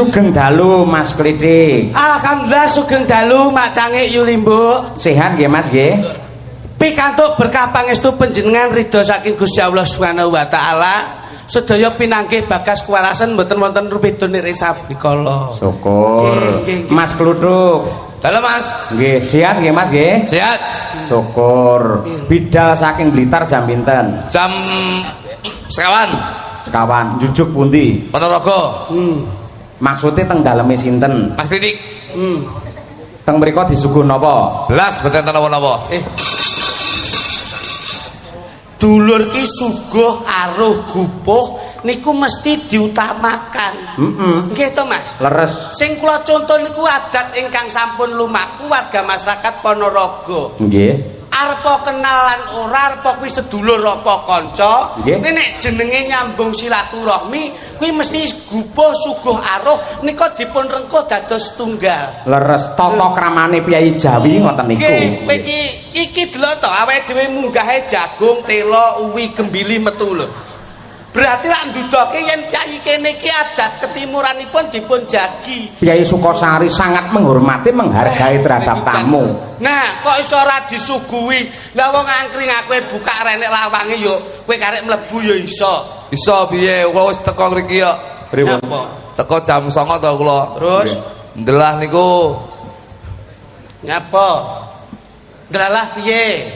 Sugeng dalu Mas Klitik. Alhamdulillah sugeng dalu Mak Cangik Yulimbo. Sehat nggih Mas nggih? Pikantuk berkah pangestu panjenengan ridho saking Gusti Allah Subhanahu wa taala. Sedaya pinanggih bagas kuwarasan mboten wonten rupidun ing sabikala. Syukur. Mas Kluthuk. Dalam Mas. Nggih, sehat nggih Mas nggih? Sehat. Syukur. Bidal saking Blitar jam pinten? Jam sekawan. Sekawan. Jujuk pundi? Ponorogo. Maksudnya teng daleme sinten? Mas Didik. Teng mriku disuguh napa? Belas beten napa-napa. Dulur ki suguh aruh gupuh niku mesti diutamakan. Nggih to Mas? Leres. Sing kula contoh niku adat ingkang sampun lumaku warga masyarakat Ponorogo. Nggih. Arep kenalan ora arep kuwi sedulur apa kanca nek jenenge nyambung silaturahmi kuwi mesti gupuh suguh aruh nika dipun rengkuh dados tunggal. Leres tata kramane piyai Jawi ngoten niku. Nggih, iki delok to awake dhewe munggahe jagung, telo, uwi, gembili metu lho. Berarti lak ndudoke yen piyai kene iki adat ketimuranipun dipun jagi. Piyai Sukosari sangat menghormati menghargai terhadap tamu. Nah, kok iso ora disuguhi? Lah wong angkring aku buka renek lawange yo kowe karek mlebu yo iso. Iso piye? Kula wis teko mriki kok. Pripun? Teko jam 09.00 to kula. Terus ndelah niku nyapa? Ndelalah piye?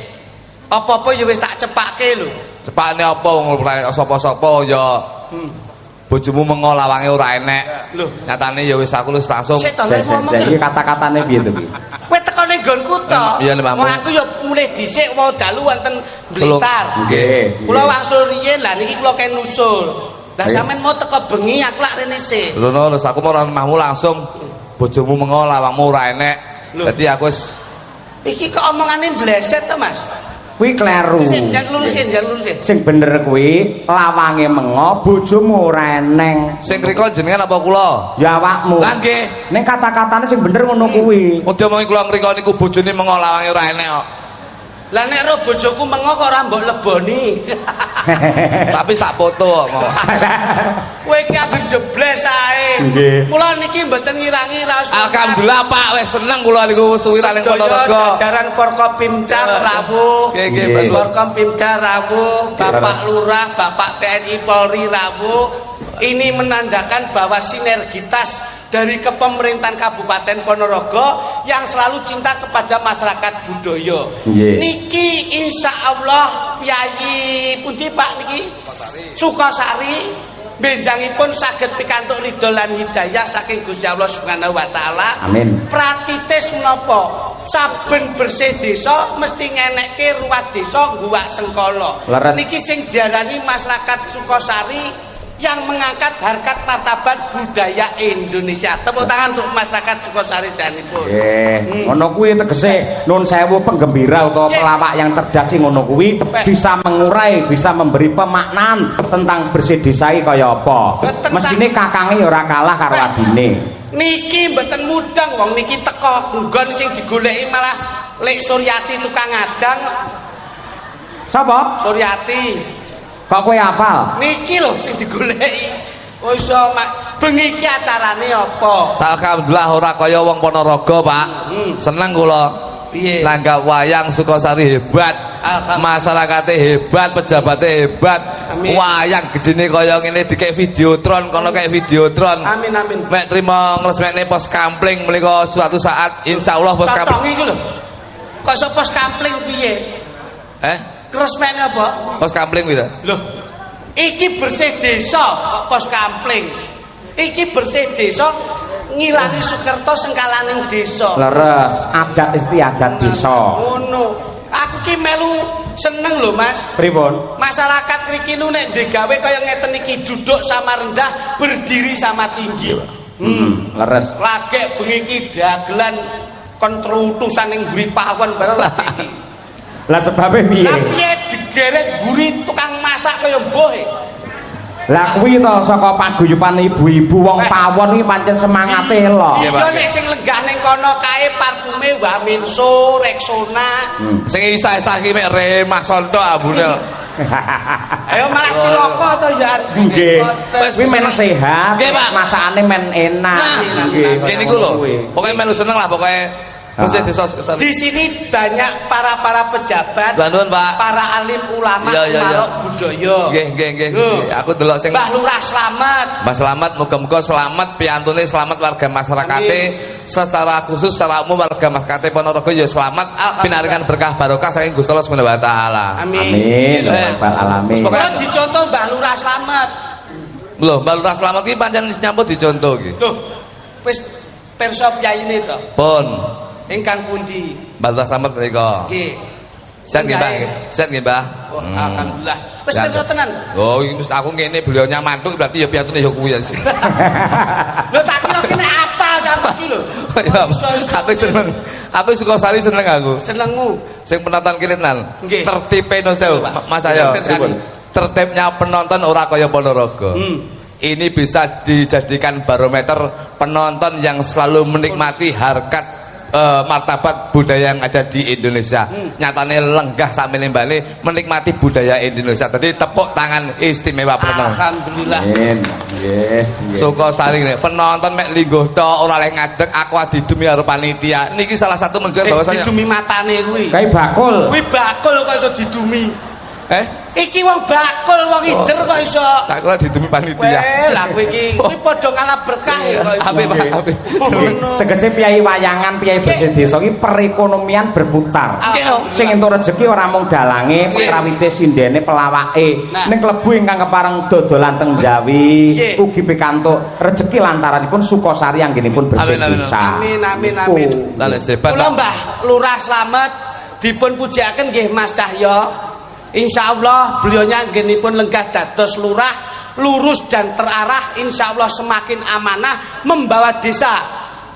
Apa-apa ya wis tak cepake lho. Cepakne apa wong sapa-sapa ya. Bojomu mengo lawange ora enek. Lho, nyatane ya wis aku wis langsung. Iki kata-katane piye to iki? Kowe teko ning nggonku to. Iya, Mbak. Wong aku ya mulih dhisik wau dalu wonten Blitar. Nggih. Kula wangsul riyen lah niki kula ken nusul. Lah sampean mau teko bengi aku lak rene sik. Lho terus aku mau omahmu langsung bojomu mengo lawangmu ora enek. Dadi aku wis iki kok omongane bleset to Mas? Kuwi kleru. Sing lurus-lurus. Sing bener kuwi lawange mengo bojomu ora eneng. sing rika jenengan apa kula? Ya awakmu. Lah nggih. Ning kata-katane sing bener ngono kuwi. Udah mau kula ngrika niku bojone mengo lawange ora enek kok. Lah nek ro bojoku mengo kok ora mbok leboni. Tapi sak foto kok mau. Kowe iki ambek jebles ae. Nggih. Kula niki mboten ngirangi raos. Alhamdulillah Pak wis seneng kula niku suwira ning Ponorogo. Jajaran Forkopimda rawuh. Nggih, Forkopimda rawuh, Bapak Lurah, Bapak TNI Polri rawuh. Ini menandakan bahwa sinergitas dari kepemerintahan Kabupaten Ponorogo yang selalu cinta kepada masyarakat budaya. Niki insya Allah Piyayi pundi Pak niki Sukosari benjangipun saged pikantuk ridho lan hidayah saking Gusti Allah Subhanahu wa taala. Amin. Praktitis menapa? Saben bersih desa mesti ngenekke ruwat desa ngguwak sengkala. Niki sing diarani masyarakat Sukosari yang mengangkat harkat martabat budaya Indonesia. Tepuk tangan untuk masyarakat Sukosari sedanipun. Ngono kuwi tegese nun sewu penggembira utawa pelawak yang cerdas sing ngono kuwi bisa mengurai, bisa memberi pemaknaan tentang bersih desa kaya apa. Mestine kakange ya ora kalah karo adine. Niki mboten mudeng wong niki teko nggon sing digoleki malah Lek Suryati tukang ngadang. Sapa? Suryati. Kok kowe apal? Niki lho sing digoleki. Oh iso mak bengi iki acarane apa? Alhamdulillah ora kaya wong Ponorogo, Pak. Seneng kula. Piye? Nanggap wayang Sukosari hebat. Masyarakate hebat, pejabatnya hebat. Amin. Wayang gedene kaya ngene dikek videotron, kono kayak videotron. Amin amin. Mek trimo ngresmekne pos kampling menika suatu saat insyaallah pos kampling. Iki lho. Kok iso pos kampling piye? Resmene apa? Pos kampling gitu. Loh, iki bersih desa kok pos kampling. Iki bersih desa ngilangi Sukerto sengkalaning desa. Leres, adat istiadat desa. Ngono. Aku ki melu seneng lho, Mas. Pripun? Masyarakat mriki nu nek digawe kaya ngeten iki duduk sama rendah, berdiri sama tinggi. Leres. Lagek bengi iki dagelan kon trutusan ning mburi pawon bareng lagi iki. Lah sebabe piye? Lah piye digeret mburi tukang masak kaya mbuh. Lah kuwi to saka paguyuban ibu-ibu wong pawon iki pancen semangate lho. Iya nek sing lenggah ning kono kae parfume Waminso, Rexona. Sing isah-isah ki mek Remah Sonto abune. Ayo malah ciloko to ya. Nggih. Kuwi men sehat, Nggih, Pak. masakane men enak. Nggih, ngene iku lho. Pokoke melu seneng lah pokoke. Mesti Di sini banyak para pejabat, Nuwun, Pak. para alim ulama, Iya. malok budaya. Nggih. Aku delok sing Mbah Lurah Slamet. Mas selamat, muga-muga selamat piantune, selamat warga masyarakate secara khusus secara umum warga masyarakat Ponorogo ya selamat pinaringan berkah barokah saking Gusti Allah Subhanahu wa taala. Amin. Rabbal alamin. Kalau dicontoh Mbah Lurah Slamet. Lho, Mbak Lurah Slamet iki pancen wis nyamput dicontoh iki. Loh, wis perso piyayine to. Pun Ingkang pundi? Mbak Lurah Slamet menika. Nggih. Set nggih, Mbah. Set nggih, Mbah. Oh, alhamdulillah. Wis Ya, perso tenan. Oh, iki mesti aku ngene beliaunya mantuk berarti ya piantune ya kuwi ya. Lho tak kira kene apa sampe iki lho. Ya, aku seneng. Aku suka sali seneng aku. Senengmu. Sing penonton kirinan. Nggih. Tertipe non sewu, Mas Ayo. Tertibnya penonton ora kaya Ponorogo. Ini bisa dijadikan barometer penonton yang selalu menikmati harkat martabat budaya yang ada di Indonesia. Nyatane lenggah sampe nimbale menikmati budaya Indonesia. Tadi tepuk tangan istimewa penonton. Alhamdulillah. Nggih. Suka saling penonton mek lingguh tok ora oleh ngadeg aku didumi karo panitia. Niki salah satu menunjukkan bahwasanya didumi matane kuwi. Kayak bakul. Kuwi bakul kok iso didumi. Iki wong bakul wong ider kok iso. Tak kira didumi panitia. Weh, lah kowe iki padha kalah berkah kok iso. Apik Pak, apik. Tegese piyai wayangan, piyai bersih desa iki perekonomian berputar. Nggih. Sing entuk rezeki ora mung dalange, prawite sindene pelawake. Nah. Ning klebu ingkang kepareng dodolan teng Jawi, Nggih. ugi pikantuk rezeki lantaranipun Sukosari anggenipun bersih Amin, amin, desa. Amin. Lah sebat. Kula Mbah Lurah Slamet dipun pujiaken nggih Mas Cahyo. Insyaallah beliaunya anggenipun lenggah dados lurah lurus dan terarah, insyaallah semakin amanah membawa desa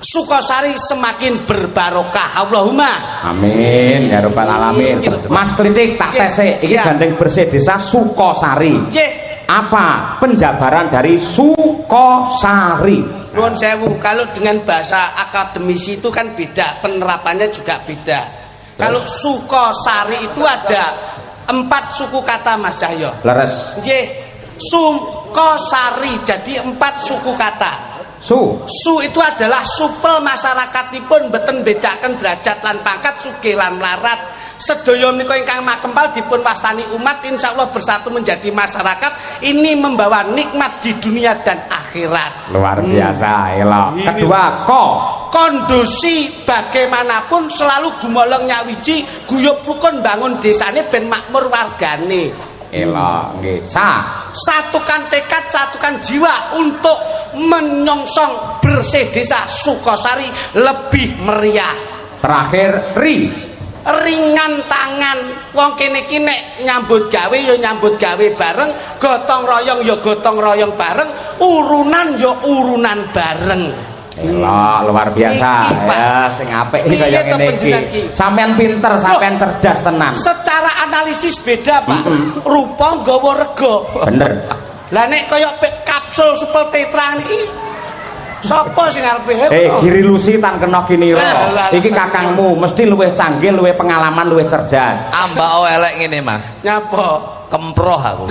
Sukosari semakin berbarokah. Allahumma Amin ya rabbal alamin. Mas Klitik tak tesik iki gandeng bersih desa Sukosari. Nggih. Apa penjabaran dari Sukosari? Nuwun sewu, kalau dengan bahasa akademisi itu kan beda, penerapannya juga beda. Kalau Sukosari itu ada 4 suku kata Mas Cahyo. Leres. Nggih. Sukosari jadi 4 suku kata. Su itu adalah supel masyarakatipun mboten bedaken derajat lan pangkat, sugih lan mlarat. Sedaya menika ingkang makempal dipun wastani umat insyaallah bersatu menjadi masyarakat ini membawa nikmat di dunia dan akhirat. Luar biasa, elok. Kedua, kondusi bagaimanapun selalu gumolong nyawiji guyub rukun bangun desane ben makmur wargane. Elok, nggih. Satukan tekad, satukan jiwa untuk menyongsong bersih desa Sukosari lebih meriah. Terakhir, ringan tangan, wong kene iki nek nyambut gawe ya nyambut gawe bareng, gotong royong ya gotong royong bareng, urunan ya urunan bareng. Elok, luar biasa. Ya, sing apik iki kaya ngene iki. Sampean pinter, sampean cerdas tenan. Secara analisis beda, Pak. Rupa nggawa rega. Bener. Lah nek kaya kapsul supel tetra niki sapa sing arepe Giri Lusi tan kena kinira. Iki kakangmu mesti luwih canggih, luwih pengalaman, luwih cerdas. Ambak elek ngene, Mas. Nyapa? Kemproh aku.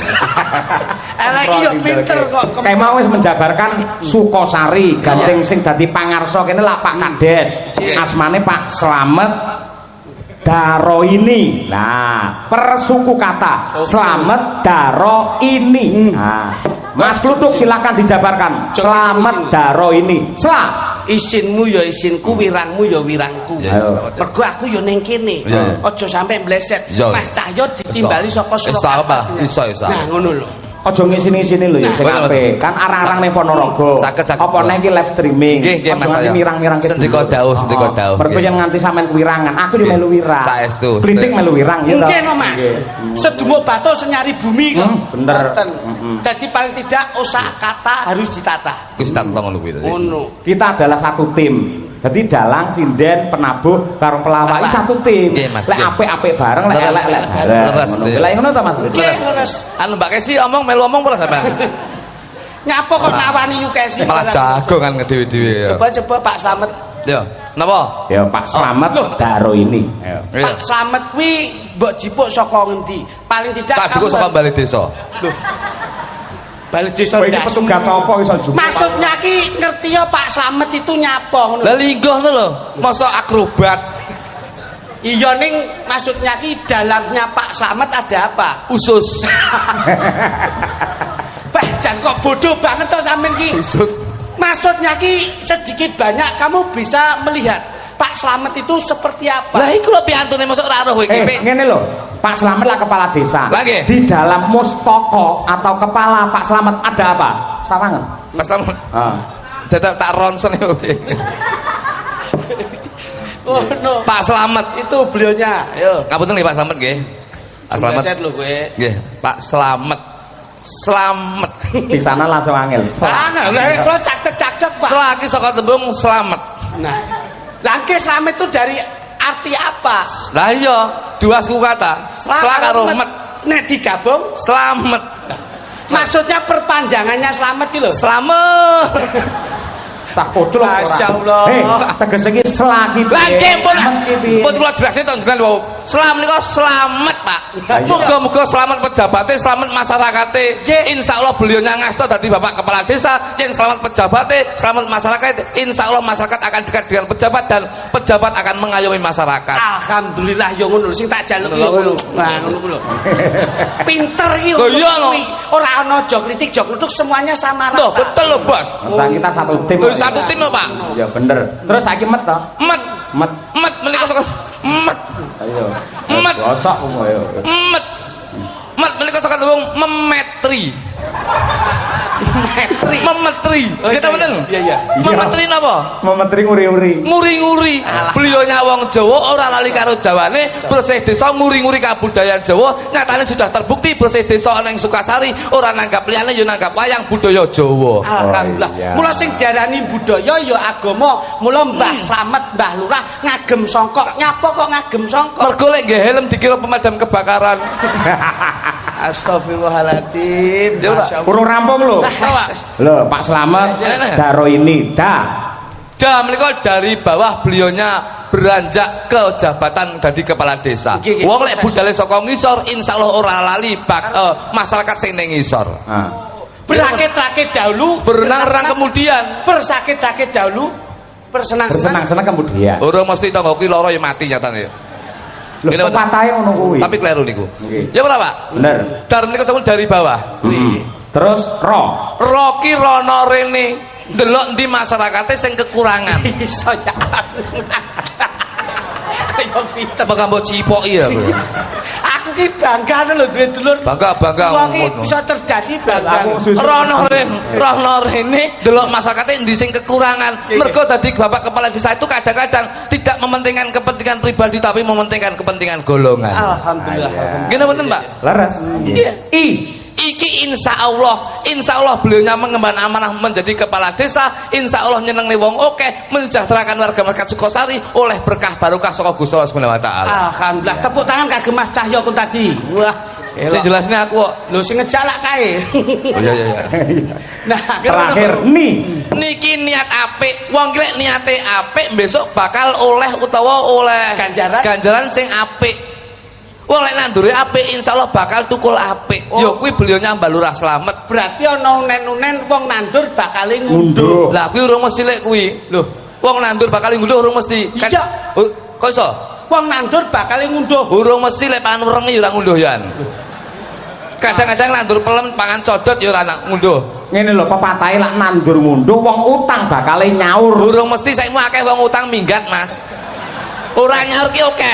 Elek iki yo pinter kok. Kayak mau wis menjabarkan Sukosari, gandeng sing dadi pangarsa kene lak Pak Kades. Asmane Pak Slamet Daroini. Nah, per suku kata Slamet Daroini. Nah, Mas Kluthuk silakan dijabarkan. Slamet Daroini. Isinmu ya isinku, wirangmu ya wirangku. Mergo aku ya ning kene. Aja sampe mleset. Mas Cahyo ditimbali saka Surakarta. Iso. Nah, ngono lho. Aja ngisini-sini lho ya sing apik. Kan arang-arang ning Ponorogo. Apa nek iki live streaming. Nggih, Mas. Mirang-mirang Sendika dawuh. Mergo yen nganti sampean wirangan, aku yo melu wirang. Saestu. Klitik melu wirang ya. Mungkin no, Mas. Sedumuk batu senyari bumi kok. Bener. Jadi paling tidak usaha kata harus ditata. Wis tak ngono kuwi. Ngono. Kita adalah satu tim. Jadi dalang, sinden, penabuh, karo pelawak iki satu tim. Lek apik-apik bareng, lek elek-elek bareng. Lek ngono ta Mas? Leres. Anu Mbak Kesi melu omong ora sampean? Nyapa kok nawani Yukesi? Malah jago kan ngedewe-dewe ya. Coba Pak Slamet. Ya, napa? Ya Pak Slamet Daroini. Pak Slamet kuwi mbok jipuk saka ngendi? Paling tidak tak jipuk saka balai desa. Loh. Balai desa Kowe iki petugas apa iso jupuk? Maksudnya ki ngerti ya Pak Slamet itu nyapa ngono. Lah lingguh ngono lho. Masa akrobat. Iya ning maksudnya ki dalamnya Pak Slamet ada apa? Usus. Bah, jangan kok bodoh banget toh sampean ki. Usus. Maksudnya ki sedikit banyak kamu bisa melihat Pak Slamet itu seperti apa? Lah iku lho piantune mosok ora roh iki. Ngene lho. Pak Slamet lah kepala desa. Lagi? Di dalam mustaka atau kepala Pak Slamet ada apa? Sawangen. Mas Slamet. Heeh. Tetep tak ronsen yo. Oh no. Pak Slamet Itu beliaunya. Yo. ngapunten nggih Pak Slamet nggih. Pak Slamet. Set lho kowe. Nggih, Pak Slamet. Slamet. Di sana langsung angel. Sangat, kalau cak-cak Pak. Selaki saka tembung slamet. Nah, langke Slamet itu dari arti apa? Lah iya, dua suku kata. Sela karo met. Nek digabung, Slamet. maksudnya perpanjangannya Slamet itu loh. Slamet. Tak pocul ora. Masyaallah. Tegese iki selagi. Lagi pun kula jelasne to jenengan wau. Selam niku slamet, Pak. Muga-muga selamat pejabatnya, selamat masyarakatnya. Insyaallah beliaunya ngasto dadi Bapak Kepala Desa, yang selamat pejabatnya, selamat masyarakat. Insyaallah masyarakat akan dekat dengan pejabat dan pejabat akan mengayomi masyarakat. Alhamdulillah yo ngono sing tak jaluk yo ngono. Nah, ngono ku lho. Pinter iki. Lho iya lho. Ora ana jog litik jog luduk semuanya sama rata. Loh, betul loh, Bos. Masa kita satu tim. Loh, satu tim loh, Pak. Ya bener. Terus saiki met to? Met. Met. Met menika saka met. Ayo. Met. Gosok ayo. Met. Met menika saka tembung memetri. Memetri. Kita bener? Iya iya. Memetri napa? Memetri nguri-uri. Nguri-nguri. Beliaunya wong Jawa ora lali karo Jawane, bersih desa nguri-nguri kabudayaan Jawa. Nyatane sudah terbukti bersih desa ana ing Sukasari, ora nanggap liyane ya nanggap wayang budaya Jawa. Alhamdulillah. iya. Mula sing diarani budaya ya agama. Mula Mbah Slamet, Mbah Lurah ngagem songkok. Nyapa kok ngagem songkok? Mergo lek nggih helm dikira pemadam kebakaran. Astagfirullahaladzim. Ya, Pak. Masya Allah. Urung rampung lho. Pak. Loh, Pak Slamet daro ini dah. Menika dari bawah beliaunya beranjak ke jabatan dari kepala desa. Nggih, nggih. Wong lek budale saka ngisor insyaallah ora lali masyarakat sing ning ngisor. Nah. Berakit-rakit dahulu, Berenang-renang kemudian. bersakit-sakit dahulu, bersenang-senang. Bersenang-senang kemudian. Urung mesti tangga ki lara ya mati nyatane. Loh, Ini pepatahe ngono kuwi. Tapi kleru niku. Nggih. Ya ora, Pak? Bener. Dar menika sampun dari bawah. Terus ro. Roki rono rene ndelok ndi masyarakate sing kekurangan. Iso ya. Kaya pinter. Apa mbok cipoki ya? Aku ki bangga lho duwe dulur. Bangga Wong ki ngono. bisa cerdas iki bangga. Aku susu. Rono rene delok masyarakate endi sing kekurangan. Mergo dadi Bapak Kepala Desa itu kadang-kadang tidak mementingkan kepentingan pribadi tapi mementingkan kepentingan golongan. Alhamdulillah. Gini bener, Pak? Leres. Iya. I. Iki insya Allah beliaunya mengemban amanah menjadi kepala desa. Insya Allah nyenengne wong oke, mensejahterakan warga masyarakat Sukosari oleh berkah barokah saka Gusti Allah Subhanahu wa taala. Alhamdulillah. Tepuk tangan kagem Mas Cahyo kun tadi. Wah. Sing jelasnya aku kok. Lho sing ngejalak kae. Oh iya iya. Nah, Terakhir ni. Niki niat apik, wong ki lek niate apik besok bakal oleh utawa oleh ganjaran sing apik. Wong lek nandure apik insyaallah bakal tukul apik. Yo kuwi beliaunya Mbak Lurah Slamet. berarti ana unen-unen wong nandur bakal ngunduh. Lah kuwi urung mesti lek kuwi. Lho, wong nandur bakal ngunduh urung mesti. Kan Iya. Kok iso? Wong nandur bakal ngunduh. Urung mesti lek pangan ureng ya ora ngunduh yan. Kadang-kadang nandur pelem pangan codot ya ora ngunduh. Ngene lho pepatahe lak nandur ngunduh wong utang bakal nyaur. Urung mesti saiki akeh wong utang minggat, Mas. Ora nyaur ki oke.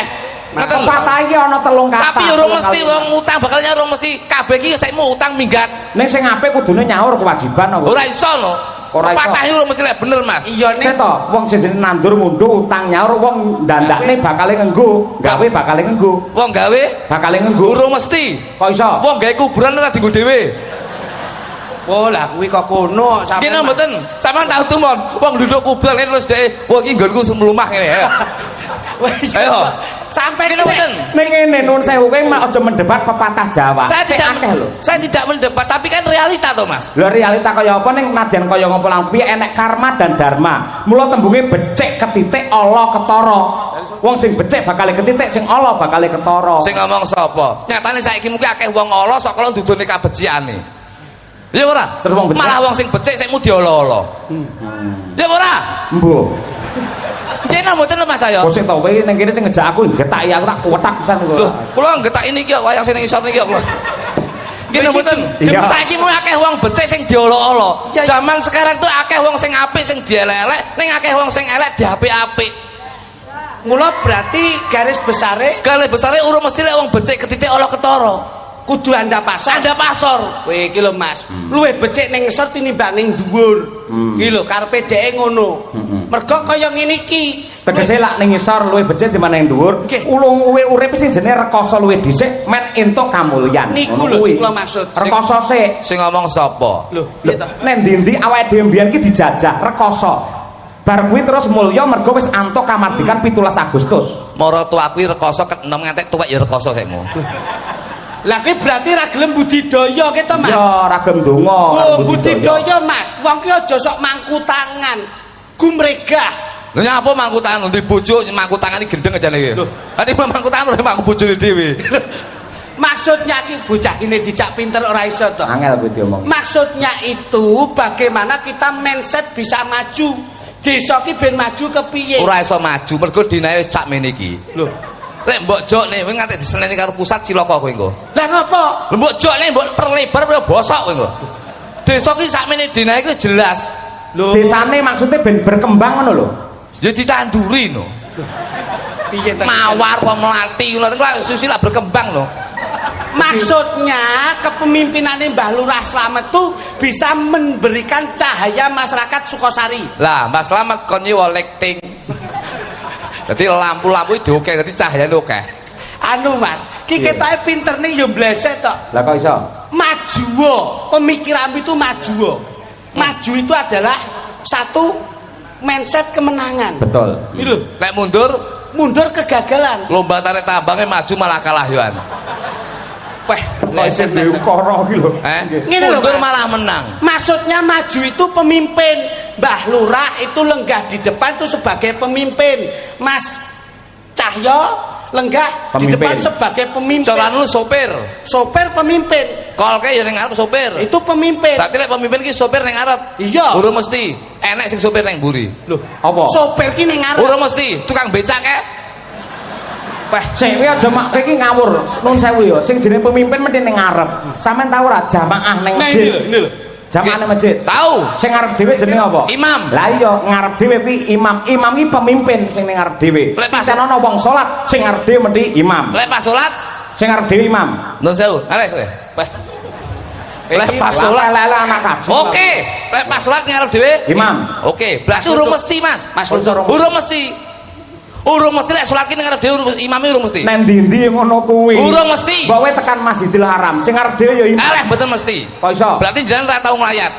Ngoten lho. Pepatahe iki ana telung kata. Tapi urung mesti wong utang bakal nyaur, urung mesti kabeh ki saiki utang minggat. Ning sing apik kudune nyaur kewajiban apa? Ora iso lho. Ora iso. Pepatah urung mesti lek bener, Mas. Iya ning Seto, wong sing jenenge nandur munduh utang nyaur wong ndandakne bakal ngenggo, gawe bakal ngenggo. Wong gawe Bakal ngenggo. urung mesti. Kok iso? Wong gawe kuburan ora dienggo dhewe. oh lah kuwi kok kono sampe. Kene mboten, sampean tahu tumon, wong duduk kuburan terus dhek, wong iki nggonku semlumah ngene ya. Ayo. Sampai Kene mboten. Ning ngene nuwun sewu kowe aja mendebat pepatah Jawa. Sing akeh lho. Saya tidak mendebat, tapi kan realita toh, Mas. Lho realita kaya apa ning nadyan kaya ngopo lang piye enek karma dan dharma. Mula tembunge becik ketitik ala ketara. Wong sing becik bakal ketitik, sing ala bakal ketara. Sing ngomong sapa? Nyatane saiki mungkin akeh wong ala sok kala dudune kabeciane. Ya ora? Terus wong becik. Malah wong sing becik sik mu diolo-olo. Ya ora? Mbuh. Kene mboten lho Mas saya. Kok sik to kowe ning kene sing ngejak aku getaki aku tak kuwetak pisan kok. Lho, kula ngetak ini ki wayang sing isor niki kok. Kene mboten. Saiki mu akeh wong becik sing diolo-olo. Zaman sekarang tuh akeh wong sing apik sing dielek-elek, ning akeh wong sing elek diapik-apik. Mula berarti garis besare Urung mesti lek wong becik ketitik ala ketara. kudu anda pasor. Anda pasor. Weh iki lho Mas. Luwih becik ning ngisor tinimbang ning dhuwur. Iki lho karepe dheke ngono. Mergo kaya ngene iki. Tegese lak ning ngisor luwih becik timbang ning dhuwur. Ulung urip sing jenenge rekoso luwih dhisik men entuk kamulyan. Niku lho sing kula maksud. Rekoso sik. Sing ngomong sapa? Lho, piye to? Nek ndi-ndi awake dhewe mbiyen ki dijajah rekoso. Bar kuwi terus mulya mergo wis antuk kamardikan 17 Agustus. Mara tuaku rekoso enom ngantek tuwek ya rekoso sekmu. Lah kuwi berarti ra gelem budidaya ki to Mas. Ya ra gelem donga. Oh, budidaya Mas. Wong ki aja sok mangku tangan. Gumregah. Lho nyapa mangku tangan ndi bojo mangku tangan iki gendeng ajane iki. Ati mangku tangan lho mangku bojone dhewe. Maksudnya ki bocah kene dijak pinter ora iso to. Angel kuwi diomong. Maksudnya itu bagaimana kita mindset bisa maju. Desa ki ben maju kepiye? Ora iso maju mergo dinae wis cak mene iki. Lho, lek mbok jokne kowe nganti diseneni karo pusat cilaka kowe engko. lah ngopo? Lho mbok jokne mbok perlebar kowe bosok kowe engko. Desa ki sakmene dinae wis jelas. Lho, Desane maksudnya ben berkembang ngono lho. Ya ditanduri no. piye to? Mawar kok melati ngono lha susila berkembang lho. Maksudnya kepemimpinannya Mbah Lurah Slamet tuh bisa memberikan cahaya masyarakat Sukosari. Lah, Mas Slamet kon nyewa lighting. Dadi lampu-lampu iki oke, dadi cahayane oke. Anu Mas, ki ketoke pinter ning yo blesek tok. Lah kok iso? Maju, pemikiran itu maju. Maju itu adalah satu mindset kemenangan. Betul. Iki lho, Nek mundur kegagalan. lomba tarik tambangnya maju malah kalah yoan. Wah, Leset dhewe ukara iki lho. Ngene lho, mundur Mas. malah menang. Maksudnya maju itu pemimpin. Mbah Lurah itu lenggah di depan itu sebagai pemimpin. Mas Cahyo lenggah di Pemimpin. depan sebagai pemimpin. Cara lu sopir. Sopir pemimpin. Kolke ya ning ngarep sopir. Itu pemimpin. Berarti lek pemimpin ki sopir ning ngarep. Iya. Urung mesti. Enek sing sopir ning mburi. Loh, Apa? sopir ki ning ngarep. Urung mesti. Tukang becak ke? Wah, Sik kowe aja mak kowe iki ngawur. Nun sewu ya, sing jenenge pemimpin mesti ning ngarep. Sampeyan tau ora jamaah ning nah masjid? ini lho. Jamaah ning masjid. Tahu. Sing ngarep dhewe jenenge apa? Imam. Lah iya, ngarep dhewe kuwi imam. Imam iki pemimpin sing ning ngarep dhewe. Lek pas- Nek ana wong salat, sing ngarep dhewe mesti imam. Lek pas salat, Sing ngarep dhewe imam. nun sewu. Aleh kowe. Wah. Lek Iki pas Lah salat. lek anak kaji. Oke, lek pas salat ngarep dhewe Imam. Oke, berarti urung mesti, Mas. Mas Urung mesti. Urung mesti lek salat ki ngarep dhewe imame urung mesti. Nek ndi-ndi ngono kuwi. Urung mesti. Mbok kowe tekan Masjidil Haram, sing ngarep dhewe ya imam. Aleh mboten mesti. Kok iso? Berarti jenengan ora tau nglayat.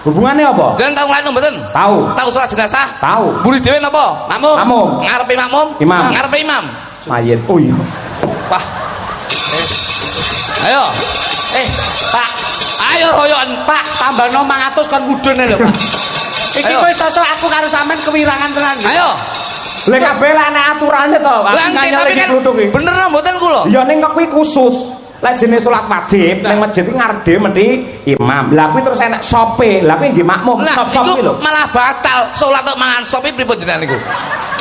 Hubungannya apa? Jenengan tau nglayat mboten? Tahu. Tahu salat jenazah? Tahu. Buri dhewe napa? Makmum. Makmum. Ngarepe makmum? Imam. Ngarepe imam. Mayit. Oh iya. Wah. Ayo. Pak, Ayo royoan. Pak, tambahno 500 kon mudhun lho, Pak. Iki Ayo. kowe sosok aku karo sampean kewirangan tenan. Ayo. Lek kabeh lek ana aturane to. Aku Lah nggih, nganyel tapi iki kan kluthuk iki. bener mboten kula? Ya ning kuwi khusus. Lek jenis salat wajib ning masjid iki ngarep dhewe mesti imam. Lah kuwi terus enek sope. Lah kuwi nggih makmum. Lah Sop-sop iki lho. iku malah batal. Salat kok mangan sop iki pripun jenengan niku?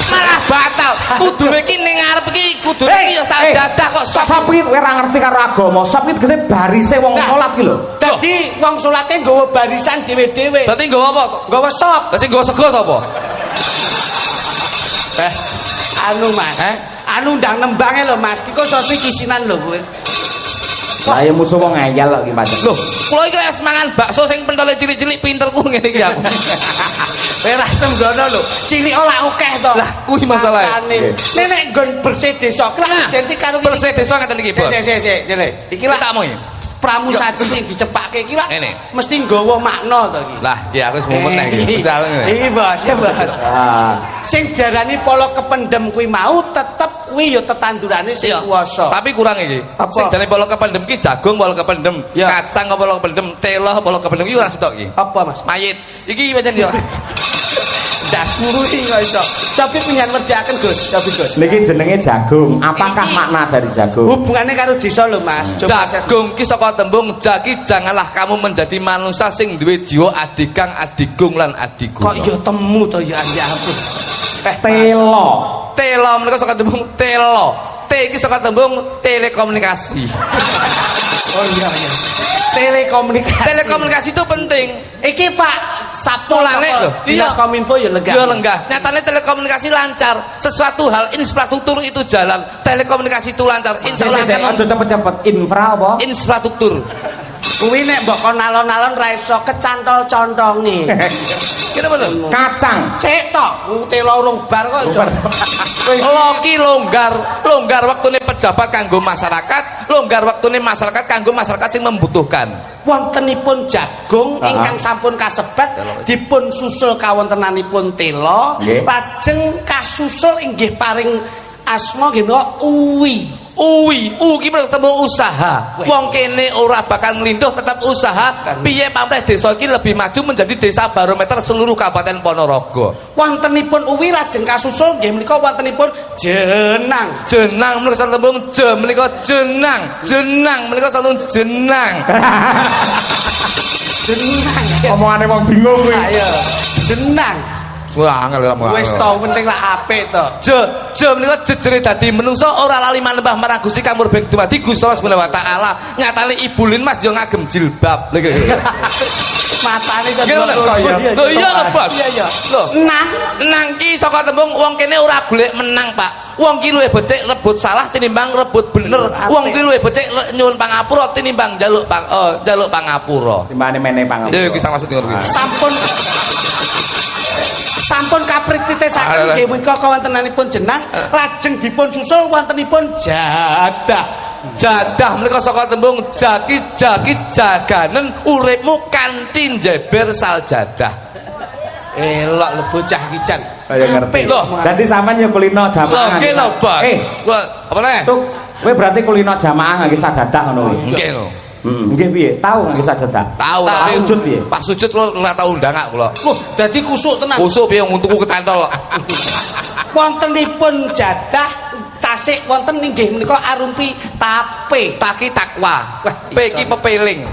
Malah batal. Kudune iki ning ngarep iki kudune iki ya sajadah kok sop. Sop iki kowe ora ngerti karo agama. Sop iki tegese barise wong Nah. salat iki lho. Dadi wong salate nggawa barisan dhewe-dhewe. Berarti nggawa apa? Nggawa sop. Lah sing nggawa sego sapa? Anu Mas. Anu ndang nembange lho Mas. Iku sosok kisinan lho kowe. Lah ya musuh wong ngeyel kok iki pancen. Loh, kula iki wis mangan bakso sing pentole cilik-cilik pinterku ngene iki aku. Ora sembrono lho. Cilik ora akeh to. Lah, kuwi masalahe. Makane. Nek nggon bersih desa, ki Nah, identik karo bersih desa ngeten iki, Bos. Sik, jene. Iki Iki lah tak moy. pramusaji sing dicepakke iki lah Ngene. mesti nggawa makna to iki. Lah, ya aku wis mumet nek iki. Wis aku ngene. Iki Bos, ya Bos. Ah. Sing diarani polo kependem kuwi mau tetep kuwi ya tetandurane sing Iya. kuwasa. Tapi kurang iki. Apa? Sing dene polo kependem ki jagung polo kependem, Ya. kacang polo kependem, telo polo kependem iki ora sitok iki. Apa Mas? Mayit. Iki pancen yo. Das muru iki kok iso. Cobi pengen werdiaken Gus, cobi Gus. Niki jenenge jagung. Apakah makna dari jagung? Hubungannya karo desa lho Mas. Jagung ki saka tembung jaki janganlah kamu menjadi manusia sing duwe jiwa adigang adigung lan adiguna. Kok ya temu to ya ampun. Telo. Telo menika saka tembung telo. T iki saka tembung telekomunikasi. Oh iya iya. Telekomunikasi. Telekomunikasi itu penting. Iki Pak Sabtu Mulane lho. Dinas Kominfo ya lenggah. Ya lenggah. Nyatane telekomunikasi lancar. Sesuatu hal infrastruktur itu jalan. Telekomunikasi itu lancar. Insyaallah akan aja cepet-cepet infra apa? infrastruktur. Kuwi nek mbok kon alon-alon ra iso kecantol contonge. Kira bener. Kacang. Cek tok, telo urung bar kok iso. Loki longgar waktune pejabat kanggo masyarakat, longgar waktune masyarakat kanggo masyarakat sing membutuhkan. Wontenipun jagung ingkang sampun kasebat dipun susul kawontenanipun telo, lajeng kasusul inggih paring asma nggih menika uwi. Uwi ki tembung usaha. Wong kene ora bakal nglindhuh tetap usaha. Piye pamrih desa iki lebih maju menjadi desa barometer seluruh Kabupaten Ponorogo. Wontenipun uwi lajeng kasusul nggih menika wontenipun jenang. Jenang menika tembung je menika jenang. Jenang menika tembung jenang. Jenang. Omongane wong bingung kuwi. Ayo. Jenang. Wah, angel Wis to penting lah apik to. Je menika jejere dadi menungso ora lali manembah marang Gusti kang murbeng dumadi Gusti Allah Subhanahu wa taala. Nyatane Ibu Lin Mas yo ngagem jilbab. Matane to. Lho iya lho, Bos. Iya iya. Lho, Nang ki saka tembung wong kene ora golek menang, Pak. Wong ki luwih becik rebut salah tinimbang rebut bener. Wong ki luwih becik nyuwun pangapura tinimbang njaluk pangapura. Timbane meneh pangapura. Ya iki maksud ngono kuwi. Sampun kaprititesaken nggih menika kawontenanipun jenang lajeng dipun susul wontenipun jadah. Jadah menika saka tembung jaki jaganen uripmu kanthi jeber saljadah. Elok le bocah iki jan. Kaya ngerti. Loh, dadi sampean yo kulino jamaah. Lho, kene Bos. Kula apa neh? Tuk, kowe berarti kulino jamaah ngangge sajadah ngono kuwi. Nggih lho. Nggih piye? Tahu ngangge sajadah? Tahu tapi sujud piye? Pas sujud kula ora tau ndangak kula. Dadi kusuk tenan. Kusuk piye untuku kecantol. Wontenipun jadah tasik wonten inggih menika arumpi tape. Taki takwa. P iki pepeling.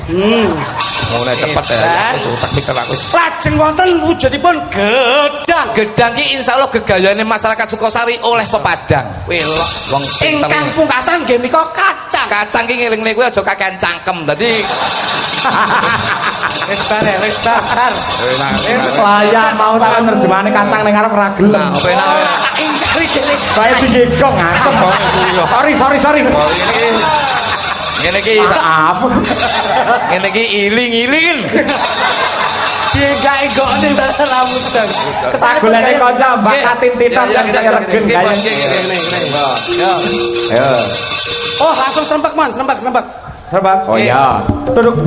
Ngene cepet ya. Wis utak pikir aku. Lajeng wonten wujudipun gedang. Gedang ki insyaallah gegayane masyarakat Sukosari oleh pepadang. Welok Wong ingkang pungkasan nggih menika kacang. Kacang ki ngeling-eling kuwi aja kakean cangkem. Dadi Wis bar. Saya mau tak nerjemahane kacang ning arep ora gelem. Nah, penak. Tak ingkari dene. Bae digegong ngantem kok. Sorry. Ngene iki Maaf. ngene iki iling-ilingin. Gawe gone rambut dang. Sagolane kanca Mbak Katin Titas yang saya regen gawe. Ayo. Oh, langsung serempak man, serempak. Serbat. Oh iya. Duduk.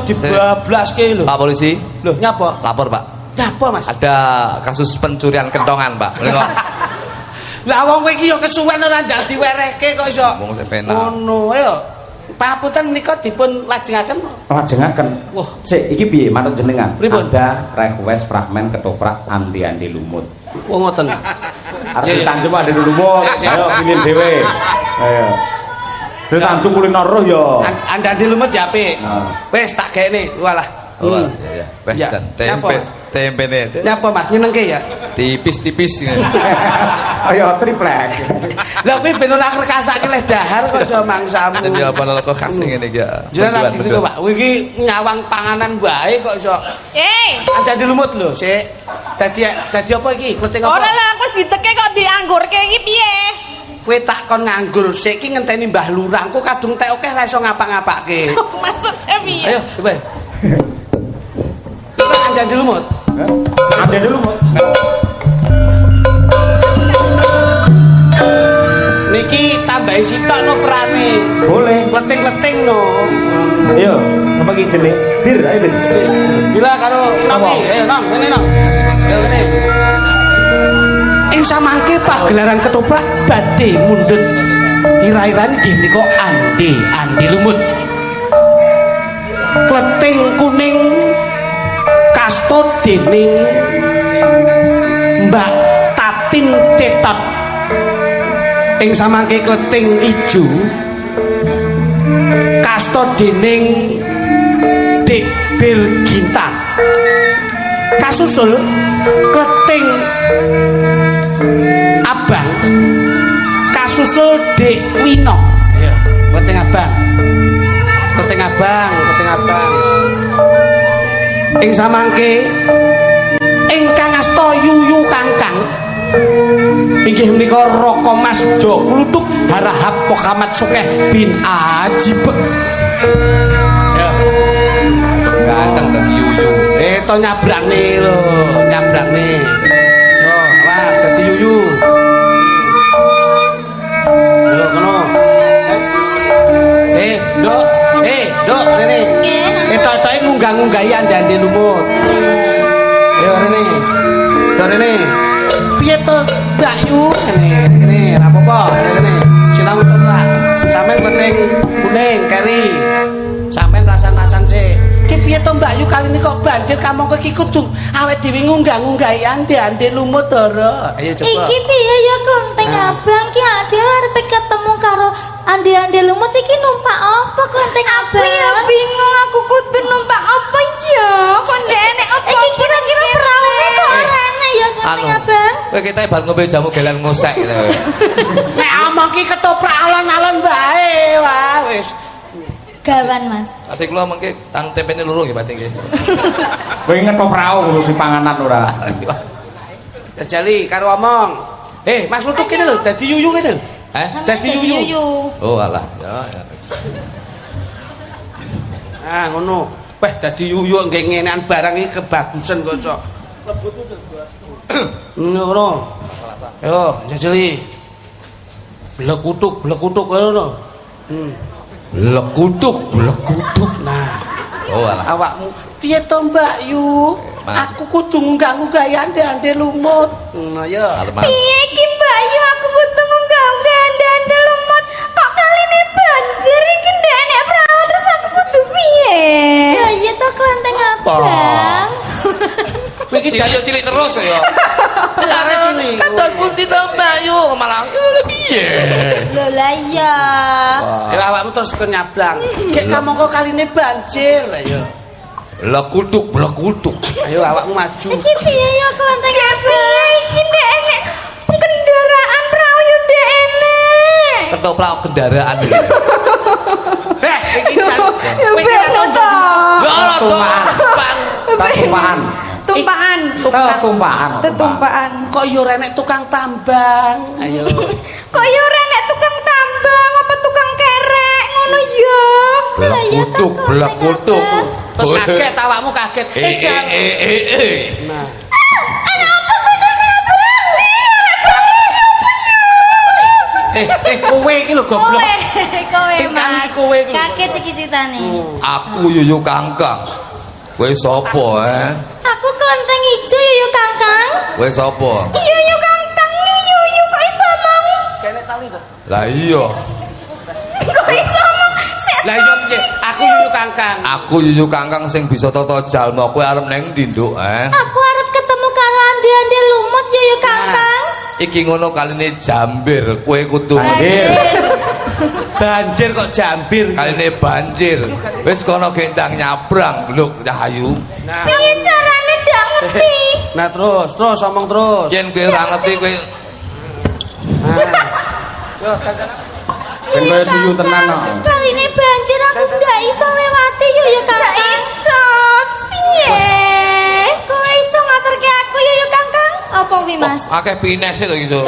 Dibablaske lho. Pak Polisi. Loh, nyapa? Lapor, Pak. Nyapa, Mas? Ada kasus pencurian kentongan, Pak. Lah wong kowe iki ya kesuwen ora ndak diwerehke kok iso. Wong sing penak. Ngono ayo. Papunten menika dipun lajengaken. Lajengaken. Wah, Sik iki piye manut jenengan? Pripun? Ada request fragmen ketoprak andi-andi lumut. Oh ngoten. Arep ditanjem andi lumut. Ayo pilih dhewe. Ayo. Ditanjem kuliner roh ya. Andi lumut ya apik. Nah. Wis tak gaene. Walah. Oh, iya. Weh, Ya, tempe nih. Nyapa Mas nyenengke ya? Tipis-tipis. Ayo triplek. Lah kuwi ben ora rekasake leh dahar kok iso mangsamu. Jadi apa nol kok khas ngene iki ya. Jenengan lagi niku Pak. Kuwi iki nyawang panganan wae kok iso. Andi lumut lho, sik. Dadi apa iki? Kleting apa? Ora lah, aku diteke kok dianggurke iki piye? Kowe tak kon nganggur sik iki ngenteni Mbah Lurah. Engko kadung tek akeh ra iso ngapa-ngapake. Maksudnya piye? Ayo, coba. Andi lumut. Andi lumut. Niki tambahi sitok no perane. Boleh. Kleting-kleting no. Ayo, apa iki jeneng? Bir, ayo bir. Bila karo Nomi, ayo Nom, ngene Nom. Ayo ngene. Ing samangke pagelaran ketoprak badhe mundhut ira-iran nggih nika andi lumut. Kleting kuning kasta dening Mbak Tatin Cetot. Ing samangke kleting ijo kasta dening Dik Birginta. Kasusul kleting abang kasusul Dik Wino. Ayo, kleting abang. Kleting abang. Ing samangke ingkang asta yuyu kangkang inggih menika Roko Mas Jo Kluthuk Harahap Muhammad Sukeh bin Ajibek. Ya. Ganteng dadi yuyu. To nyabrangne lho, nyabrangne. Yo, awas dadi yuyu. Yo kono. Nduk, rene. Totoke ngunggah-ngunggahi andi lumut. Yo rene. To rene. Piye to Mbak Yu? Ngene, ora apa-apa. Ngene. Sinau to, Pak. Sampeyan penting kuning, keri. Sampeyan rasan-rasan sik. Ki piye to Mbak Yu kali ini kok banjir kamangka iki kudu awake dhewe ngunggah-ngunggahi andi lumut ora. Ayo coba. Iki piye ya Klenteng Abang ki ade arep ketemu karo andi lumut iki numpak apa Klenteng Abang? Aku ya bingung aku kudu numpak apa ya? Kok ndek enek apa? Iki kira-kira peraune kok ora enek ya Klenteng Abang? Kowe kita bar ngombe jamu gelan ngosek gitu. Nek omong ki ketoprak alon-alon wae, wah wis. Gawan Mas. Ati kula mengke tang tempene loro nggih Pak nggih. Kowe ngetoprak ngurusi panganan ora? Jali karo omong. Mas Lutuk kene lho, dadi yuyu kene lho. Dadi yuyu. Oh alah, ya. Ah ngono. Weh dadi yuyu nggih ngenean barang iki kebagusan kok sok. Ngono. Yo, jajali. Blekutuk ngono. Blekutuk. Nah. Oh alah. Awakmu piye to Mbak Yu? Aku kudu ngunggah-ngunggahi ande lumut. Ayo. Piye ki Mbak Yu aku butuh munggah-munggah ande lumut. Kok kaline banjir iki ndek enek perahu terus aku kudu piye? Ya iya to Klenteng Abang. Kowe iki cilik terus ya. jare cilik. Kan dos pundi to Mbak Yu malah piye? Lho lah iya. Ya awakmu terus ke nyabrang. Gek kamangka kaline banjir. Ayo. Blekutuk. Ayo awakmu maju. Iki piye ya Klenteng Abang? Iki ndek enek kendaraan perahu yo ndek enek. Ketoprak kendaraan iki. Iki jan. Kowe iki to. Ya ora to. Tumpaan. Tetumpaan. Kok yo renek tukang tambang. Ayo. Kok yo renek tukang tambang apa tukang kerek ngono ya? Blekutuk. Terus kaget awakmu kaget. Jan. Nah. Kowe iki lho goblok. Kowe Sing kali Mas. kowe iki. Kaget iki critane. Aku yuyu kangkang. Kowe sapa Aku Klenteng Ijo yo Kakang. Kowe sapa? Yuyu kangkang yuyu kok iso to. Lah iya. Kok iso ngomong? Lah iya piye? Aku Yuyu Kangkang. Aku Yuyu Kangkang sing bisa tata jalma. Kowe arep nang ndi, Nduk? Aku arep ketemu karo ande-ande lumut Yuyu Kangkang. Iki ngono kaline jambir. Kowe kudu Banjir. Banjir kok jambir. kaline banjir. Wis kono gendang nyabrang, Luk Cahayu. Nah, Piye carane ndak ngerti? nah terus omong terus. Yen kowe ora ngerti kowe Yo, Kangkang. Ben kaya Yuyu tenan kok. Kali ini banjir aku ndak iso lewati Yuyu Kangkang. Ndak iso. Piye? Kowe iso ngaturke aku Yuyu Kangkang? Apa kuwi Mas? akeh pinese to gitu.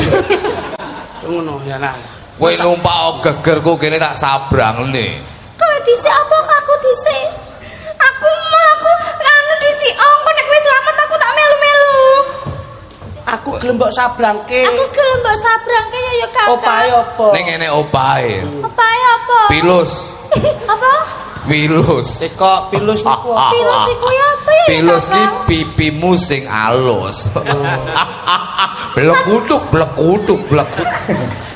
Ngono ya nah. Kowe numpak gegerku kene tak sabrangne. Kowe dhisik apa aku dhisik? Aku anu disi ongko nek kowe selamat aku tak melu-melu. Aku gelem mbok sabrangke. Aku gelem mbok sabrangke Yuyu Kangkang. Opahe apa? Ning ngene opahe. Opahe apa? Pilus. Apa? Pilus. Kok pilus niku apa? Pilus iku ya apa ya? Pilus ki pipimu sing alus. Blekuduk.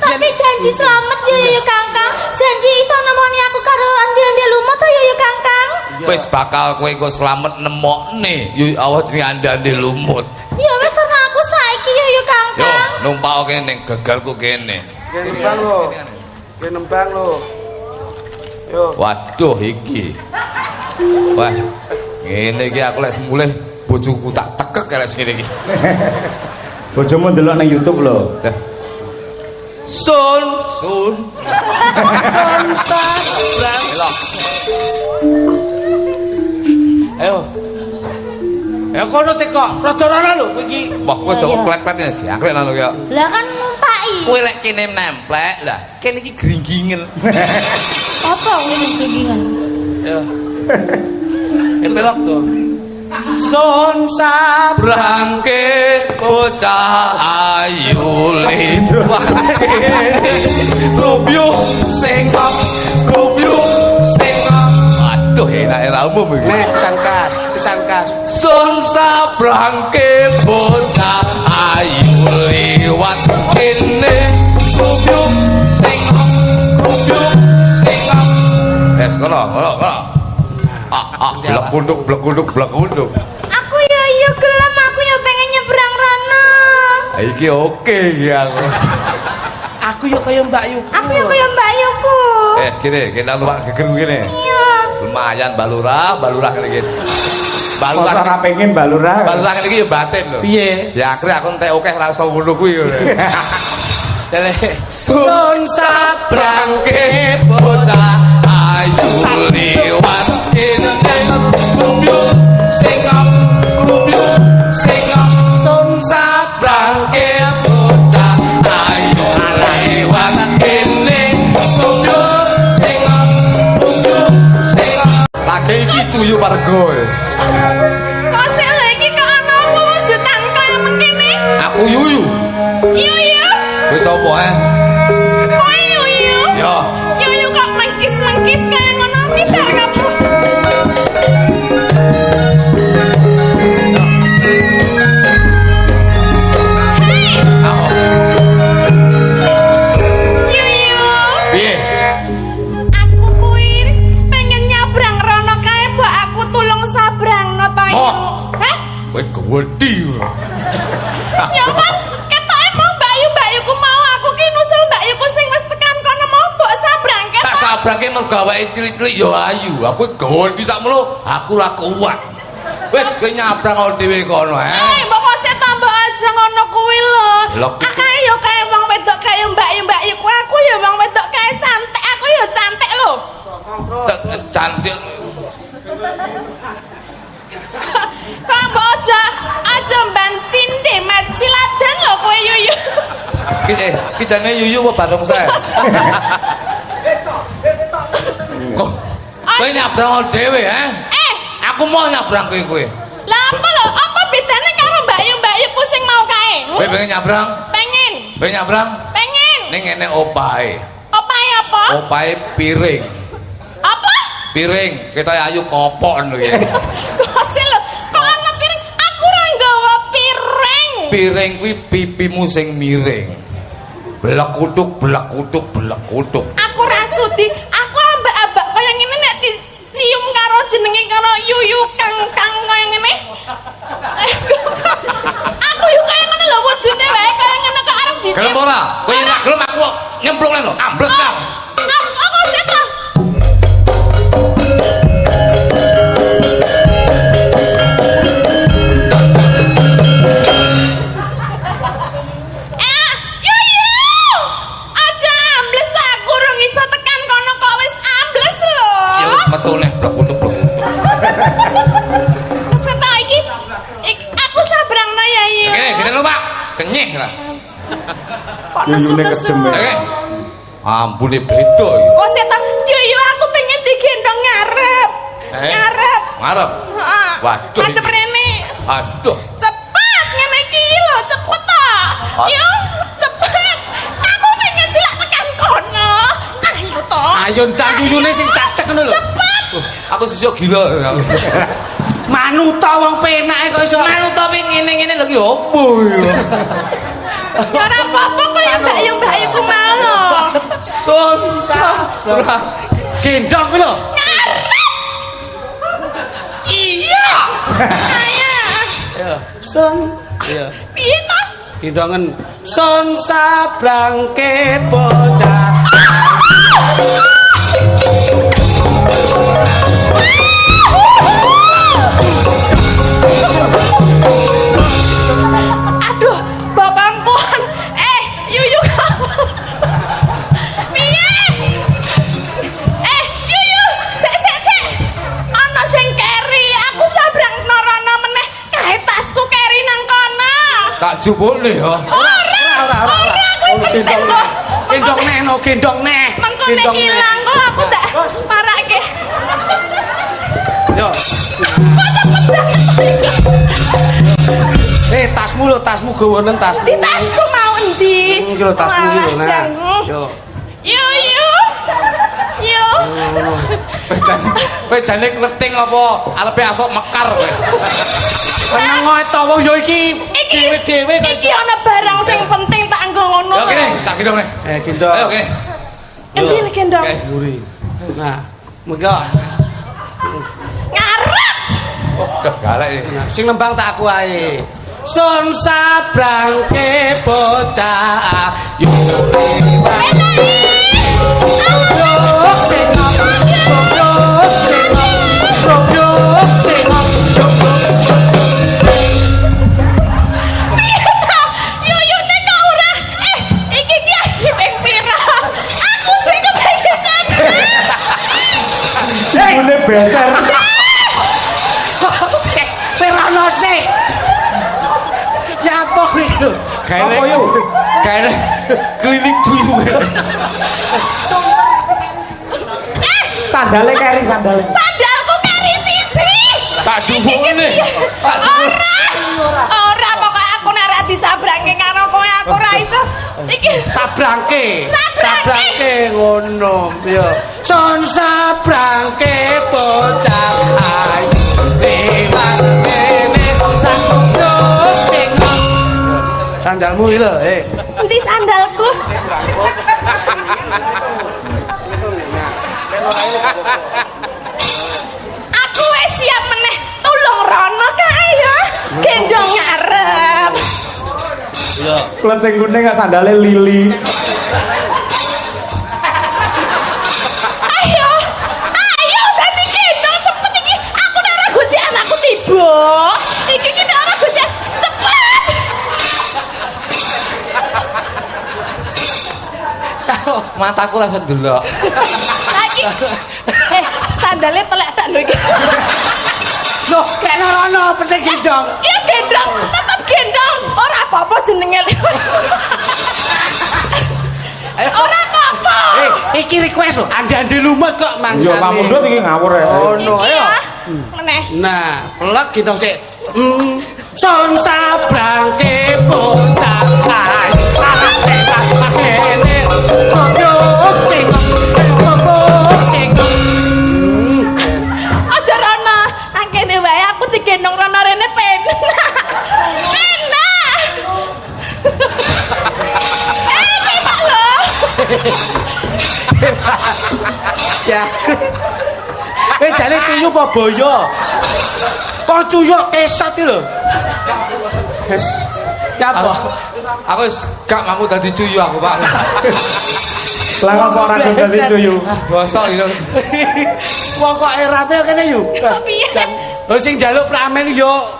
Tapi janji selamat ya Yuyu Kangkang. Janji iso nemoni aku karo ande-ande lumut to Yuyu Kangkang. Wis bakal kowe engko slamet nemokne yu awak jenenge andane lumut. Ya wis terus aku saiki Yuyu Yo, Kangkang. numpak kene ning gegerku kene. Nembang lo. Nembang lo. Yo. Waduh iki. Wah. Ngene iki aku lek semulih bojoku tak tekek lek ngene iki. Bojomu ndelok nang YouTube lho. Dah. Sun. Elok. Ayo. Ayo kono teko, rada rono lho kowe iki. Wah, kowe aja klet-klet ya, diangklek nang ya. Lah kan numpaki. Kowe lek kene nemplek, lah kene iki gringgingen. Apa ngene genggingan? Ayo. Pelok to. Sun Sabrangke bocah ayu liwate. Gobyuk sengkok. Aduh, enak era umum iki. nek pisan kas. Sun sabrangke bocah ayu liwat kene. Gobyuk sengkok. Kono. Blek kunduk. Aku ya gelem aku ya pengen nyebrang rono. Iki oke iki aku. Aku yo kaya Mbak Yuku. Aku ya kaya Mbak Yuku. Kene, kita numpak geger kene. Iya. Lumayan balurah kene iki. Masa ora pengen balurah. Balurah kene iki yo batin lho. Piye? Diakre aku entek akeh ra iso ngono kuwi. Dele. Sun sabrangke Bocah ayu liwat kene. Kubyuk singkap. Sun sabrangke bocah ayu liwat kene. Kubyuk singkap. Lagi iki cuyu warga. Kok sik lho iki kok ana wujudan kaya mengkene? Aku yuyu. Yuyu. Wis apa Kowe yuyu. Ya. Yuyu kok mengkis kaya ngono pinter kamu. Hei, Aku. Yuyu. Piye? Aku kuwi pengen nyabrang rono kae mbok aku tulung sabrangno to. Oh. Hah? Kowe gedhi. Ya kan ketoke mau Mbak Yuku mau aku ki nusul Mbak Yuku sing wis tekan kono mau mbok sabrangke. Tak sabrake mergo awake cilik-cilik ya ayu. Aku gedhi sakmono, aku ora kuat. Wis kowe nyabrang dhewe kono, Mbok kok sik tambah aja ngono kuwi lho. Lho, Akae yo kae wong wedok kaya Mbak Yuku aku ya wong wedok kae cantik. Aku ya cantik lho. Cantik. Kok mbok aja mbancin deh maciladan lho kowe yuyu. Ki jane yuyu apa barongsai? Kok kowe nyabrang dhewe, Aku mau nyabrang kowe. Lah apa lho? Apa bedane karo Mbak Yuku sing mau kae? Kowe pengen nyabrang? Pengen. Pengen nyabrang? Pengen. Ning ngene opahe. Opahe apa? Opahe piring. Apa? Piring, kita ayu kopok ngono ya. Kosel lho. Kok ana piring? Aku ora nggawa piring. Piring kuwi pipimu sing miring. Belak kutuk, belak kutuk, belak kutuk. Aku rasudi, aku ambak-ambak kaya ngene nek dicium karo jenenge karo yuyu kang kaya ngene. Aku yo kaya ngene lho wujude wae kaya ngene kok arep dicium. Gelem ora? Kowe nek gelem aku nyemplung lho, ambles kau. Aku seto. Metu neh blok kutuk blok. Seta iki aku sabrangna ya iya. Gini lho Pak. Kenyih lah. Kok nesu-nesu. Ambune beda iki. Kok seta yo aku pengen digendong ngarep. Ngarep. Ngarep. Heeh. Waduh. Madhep rene. Aduh. Cepet ngene iki lho, cepet ta. Yo, cepet. Aku pengen silak tekan kono. Ayo to. Ayo ndak yuyune sing sacek ngono lho. Aku sesuk gila. Manuta wong penake kok iso. Manuta ping ngene-ngene lho ki opo ya? Ya ora apa-apa kok ya mbak iku mau lho. Sun sabra. Gendong kuwi lho. Iya. Ayo. Sun. Iya. Piye to? Gendongen sun sabrangke bocah. Aduh, bokongkuan. Yuyu. Piye? Yuyu, sik. Ana sing keri, aku sabrang norono meneh. Kae tasku keri nang kono. Tak jupukne ya. Ora, kuwi penting kok. Gendong neh. Mengko nek ilang kok aku tak marake. Yo. tasmu gawanen tasmu. Di tasku mau endi? Iki lho tasmu iki lho. Nah. Yo. Yo. Kowe jane kleting apa arepe asok mekar kowe. Seneng wae to wong yo iki dhewe-dhewe kok. Iki ana barang sing penting tak nggo ngono. Yo kene, tak gendong nih. Gendong. Ayo kene. Endi gendong? Mburi. Nah, mengko. Ngarep. Oh, udah galak iki. Sing nembang tak aku ae. Sun sabrangke bocah yo Ini beser. Serano sih. Ya apa kuwi lho? Kayak kayak klinik dulu. Sandale keri sandale. Sandalku keri siji. Tak jupukne. Ora pokoke aku nek ora disabrangke karo kowe aku ora iso. Iki Sabrangke ngono. Yo. Sun sabrangke bocah ayu lewat kene tak nduk sing sandalmu iki lho, endi sandalku? Aku wis siap meneh tulung rono kae ya. Gendong ngarep. Yo. Kleting kuning gak sandale lili. Ayo dadi gendong cepet iki. Aku nek ora goci anakku tiba. Iki nek ora goci cepet. Mataku langsung delok. Lagi. Sandalnya telek tak lho iki. Loh, kayak norono penting gendong. Iya gendong, tetep gendong. Ora apa-apa jenenge. Ora apa-apa. Iki request lho, andi-andi lumut kok mangsane. Yo pamundhut iki ngawur ya. Oh no, ayo. Meneh. Nah, pelek gendong sik. Sun sabrangke bocah ayu arep pas kene. Goblok sing Aja rono, nang kene wae aku digendong rono rene penak. Penak. Penak Ya. Jane cuyu apa boyo? Kok cuyu kesat iki lho. Wes. Ya apa? Aku wis gak mampu dadi cuyu aku, Pak. Lah kok ora dadi cuyu. Bosok iki. Wong kok erape kene yo. Piye? Lho sing njaluk pramen yo.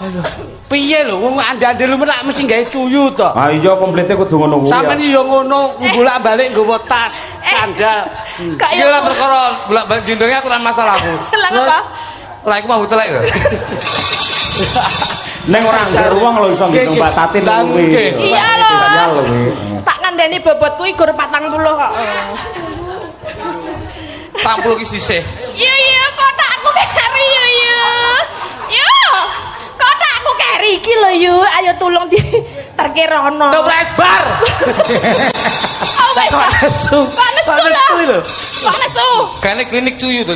Piye lho wong anda-anda lu lak mesti gawe cuyu to. Ah iya komplite kudu ngono kuwi. Sampeyan yo ngono bolak-balik nggawa tas, sandal. Kok Iki ora perkara bolak-balik gendongnya aku ora masalahku. Lah apa? Lah iku mau telek lho. Ning ora ngger wong lho iso ngitung Mbak Tatin kuwi. Iya lho. Iya lho kuwi. Tak ngandani bobotku iku 40 kok. 40 ki sisih. Iya kotakku keri yo. Yo. Kotakku keri iki lho yo. Ayo tulung di terkirono. Toples bar. Oh wes. Panas lho. Panas. Kayaknya klinik cuyu tuh.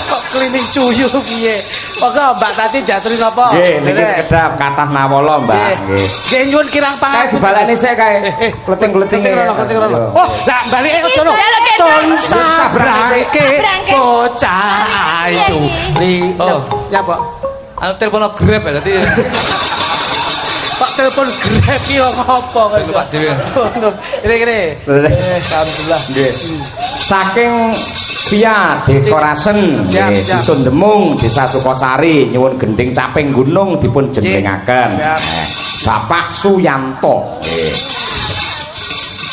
Kok klinik cuyu piye? Monggo Mbak Tati jaturi napa? Nggih, niki sekedap kathah nawala, Mbak. Nggih. Nggih nyuwun kirang Kae pangapunten. dibaleni sik kae. Kleting-kleting. Kleting rono. Oh, lah balik aja no. Son sabrangke bocah ayu. Oh. Ya, Pak. Aku telepon Grab ya tadi. Pak telepon Grab iki ngopo kok. Pak dhewe. Kene. Alhamdulillah. Nggih. Saking Pia Dekorasen nggih Dusun Demung Desa Sukosari nyuwun gending caping gunung dipun jendhengaken. Bapak Suyanto nggih.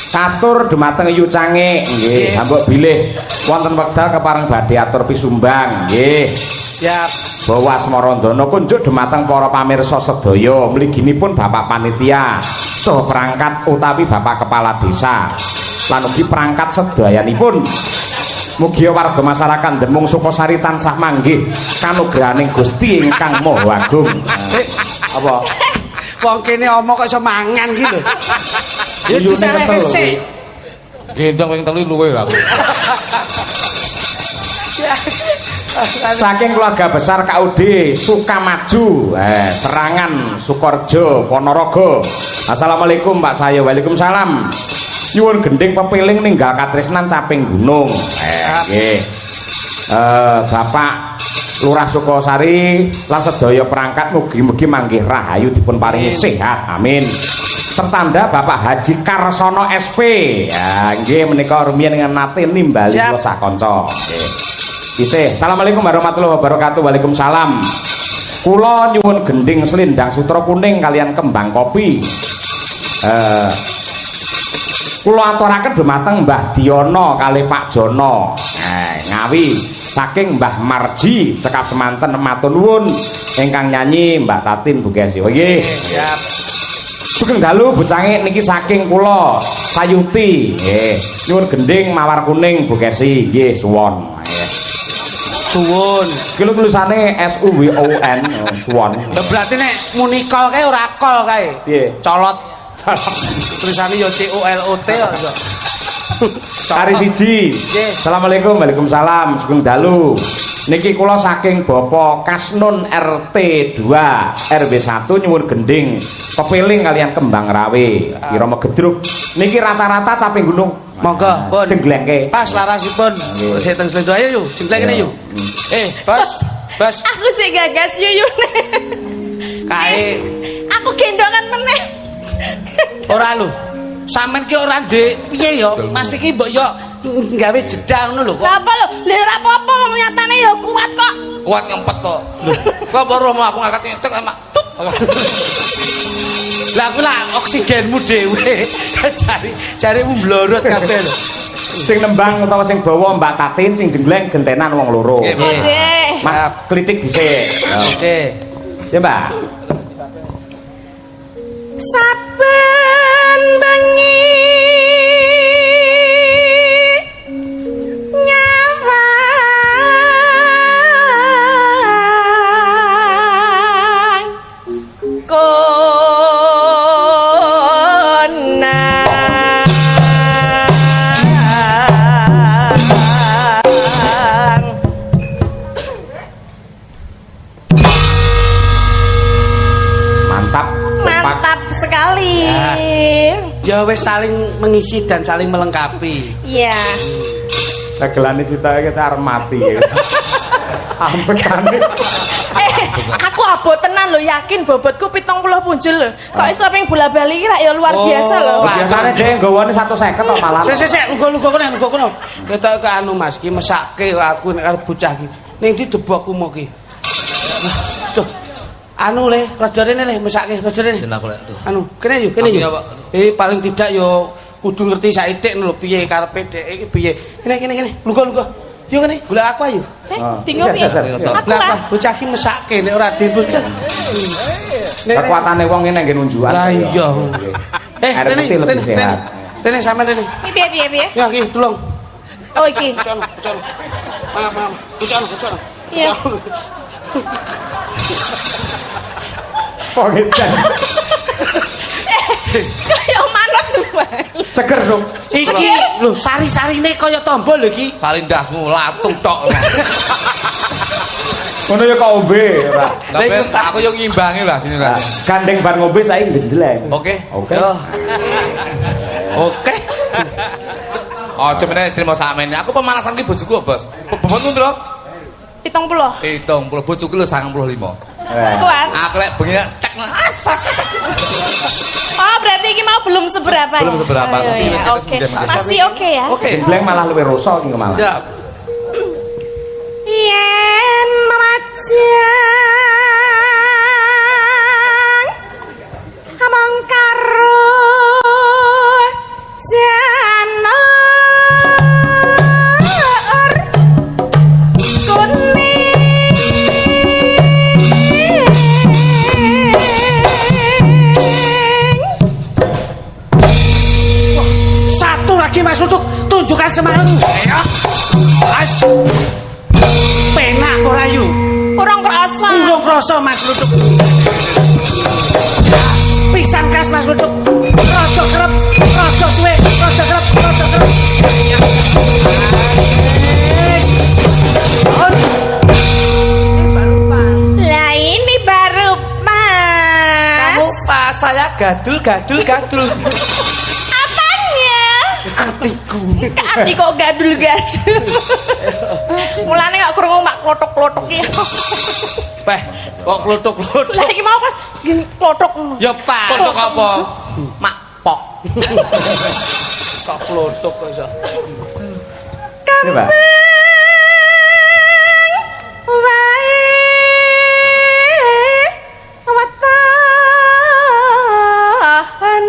Katur dumateng Yucange nggih, ambek bilih wonten wekdal kepareng badhe atur pisumbang nggih. Siap. Bawa Smarandana kunjuk dumateng para pamirsa sedaya mliginipun Bapak Panitia saha perangkat utawi Bapak Kepala Desa lan ugi perangkat sedayanipun. Mugia warga masyarakat Demung Sukosari tansah manggih kanugrahaning Gusti ingkang Maha Agung. Apa? Wong kene omong kok iso mangan iki lho. Ya disareke sik. Gendong ping 3 luwe aku. Saking keluarga besar KUD Sukamaju, Serangan Sukorejo Ponorogo. Assalamualaikum Pak Cahyo. Waalaikumsalam. Nyuwun gending pepiling ninggal katresnan caping gunung. Nggih. Bapak Lurah Sukosari lan sedaya perangkat mugi-mugi manggih rahayu dipun paringi sehat. Amin. Tertanda Bapak Haji Karsono SP. Ya, nggih menika rumiyin nate nimbali kula sakanca. Nggih. Isih. Assalamualaikum warahmatullahi wabarakatuh. Waalaikumsalam. Kula nyuwun gending selendang sutra kuning kalian kembang kopi. Kula aturaken dumateng Mbah Diono kali Pak Jono. Ngawi saking Mbah Marji cekap semanten matur nuwun ingkang nyanyi Mbak Tatin Bugesi. Nggih. Siap. Sugeng dalu bocange niki saking kula Sayuti. Nggih. Nyuwun gending mawar kuning Bugesi. Nggih suwon. Suwun. Kilo tulisane SUWON suwon. Lah berarti nek munikol kae ora kol kae. Piye? Colot. Tulisane yo COLOT kok. Kari siji. Assalamualaikum. Waalaikumsalam. Sugeng dalu. Niki kula saking Bapak Kasnun RT 2 RW 1 nyuwun gending pepiling kalian kembang rawe Irama Gedruk. Niki rata-rata caping gunung. Monggo, pun jengglengke. Pas larasipun. Saya teng slendo ayo yuk, jenggleng kene yuk. Bos. Bos. Aku sing gagas yuyune. Kae Aku gendongan meneh. ora lho. Sampeyan ki ora ndek piye ya? Mas iki mbok yo gawe jeda ngono lho kok. Apa lho? Lha ora apa-apa wong nyatane ya kuat kok. Kuat ngempet kok. Kok baru mau aku ngangkat nyetek sama tut. Lah aku lah oksigenmu dhewe. Jarimu mblorot kabeh lho. Sing nembang utawa sing bawa Mbak Tatin sing jenggleng gentenan wong loro. Nggih. Mas klitik dhisik. Oke. Ya, Mbak. Saben bengi nyawang Mantap. mantap sekali. Ya wis saling mengisi dan saling melengkapi. Iya. Dagelane Sita kita arep mati. Ampekane. Aku abot tenan lho, yakin bobotku 70 punjul lho. Kok iso ping bola-bali iki ya luar biasa lho. Biasane dhek nggawane 150 to malah. Sik, lugo kono. Ketok ke anu Mas, ki mesake aku nek arep bocah ki. Ning ndi debokku mo ki. Tuh. Anu le, rada rene le mesake, rada rene. Den aku lek tuh. Anu, kene yo. Paling tidak yo kudu ngerti saithik lho piye karepe dhek iki piye. Kene. Lugo. Yo kene, golek aku ayo. Tinggal piye? Aku lah. Bocah ki mesake nek ora dibus kan. Kekuatane wong ngene nggih nunjukan. Lah iya. Rene sampean rene. Piye? Ya iki tulung. Oh iki. Bucon. Mam. Bucon. Iya. Kok gitu. Kayak manuk tuh, Pak. Seger dong. Iki lho sari-sarine kaya tombol lho iki. Salindasmu latu tok. Ngono ya kok ombe, Pak. Tapi aku yo ngimbangi lah sini lah. Gandeng bar ngombe saiki gendeleng. Oke. Oke. Oh, cuman istri mau sakmene. Aku pemanasan ki bojoku, Bos. Bobotmu piro? 70. 70, bojoku lho 95. Kuat. Aku lek bengi tek Oh, berarti ini mau belum seberapa ya? Belum seberapa, Ayo, tapi ya. wis kita Oke. kemudian Masih oke ya? Oke. Gendeleng malah luwih rasa iki malah. Siap. Yen mamajang amang karo janur kuning Satu lagi Mas untuk tunjukkan semangat. Ayo. Asu. Penak ora yu. kurang kerasa. Urung krasa Mas Luduk. Pisan kas Mas Luduk. Rada kerep, rada suwe, rada kerep. Lah ini baru pas. Kamu pas, saya gadul. Apanya? Hatiku. Hati kok gadul-gadul. Mulane gak krungu mak klothok-klothok ya. Peh, kok klothok-klothok. Lah iki mau pas klothok ngono. Ya Pak. Kocok apa? Mak pok. Kok klothok kok iso. Ini, Pak. Wae watahan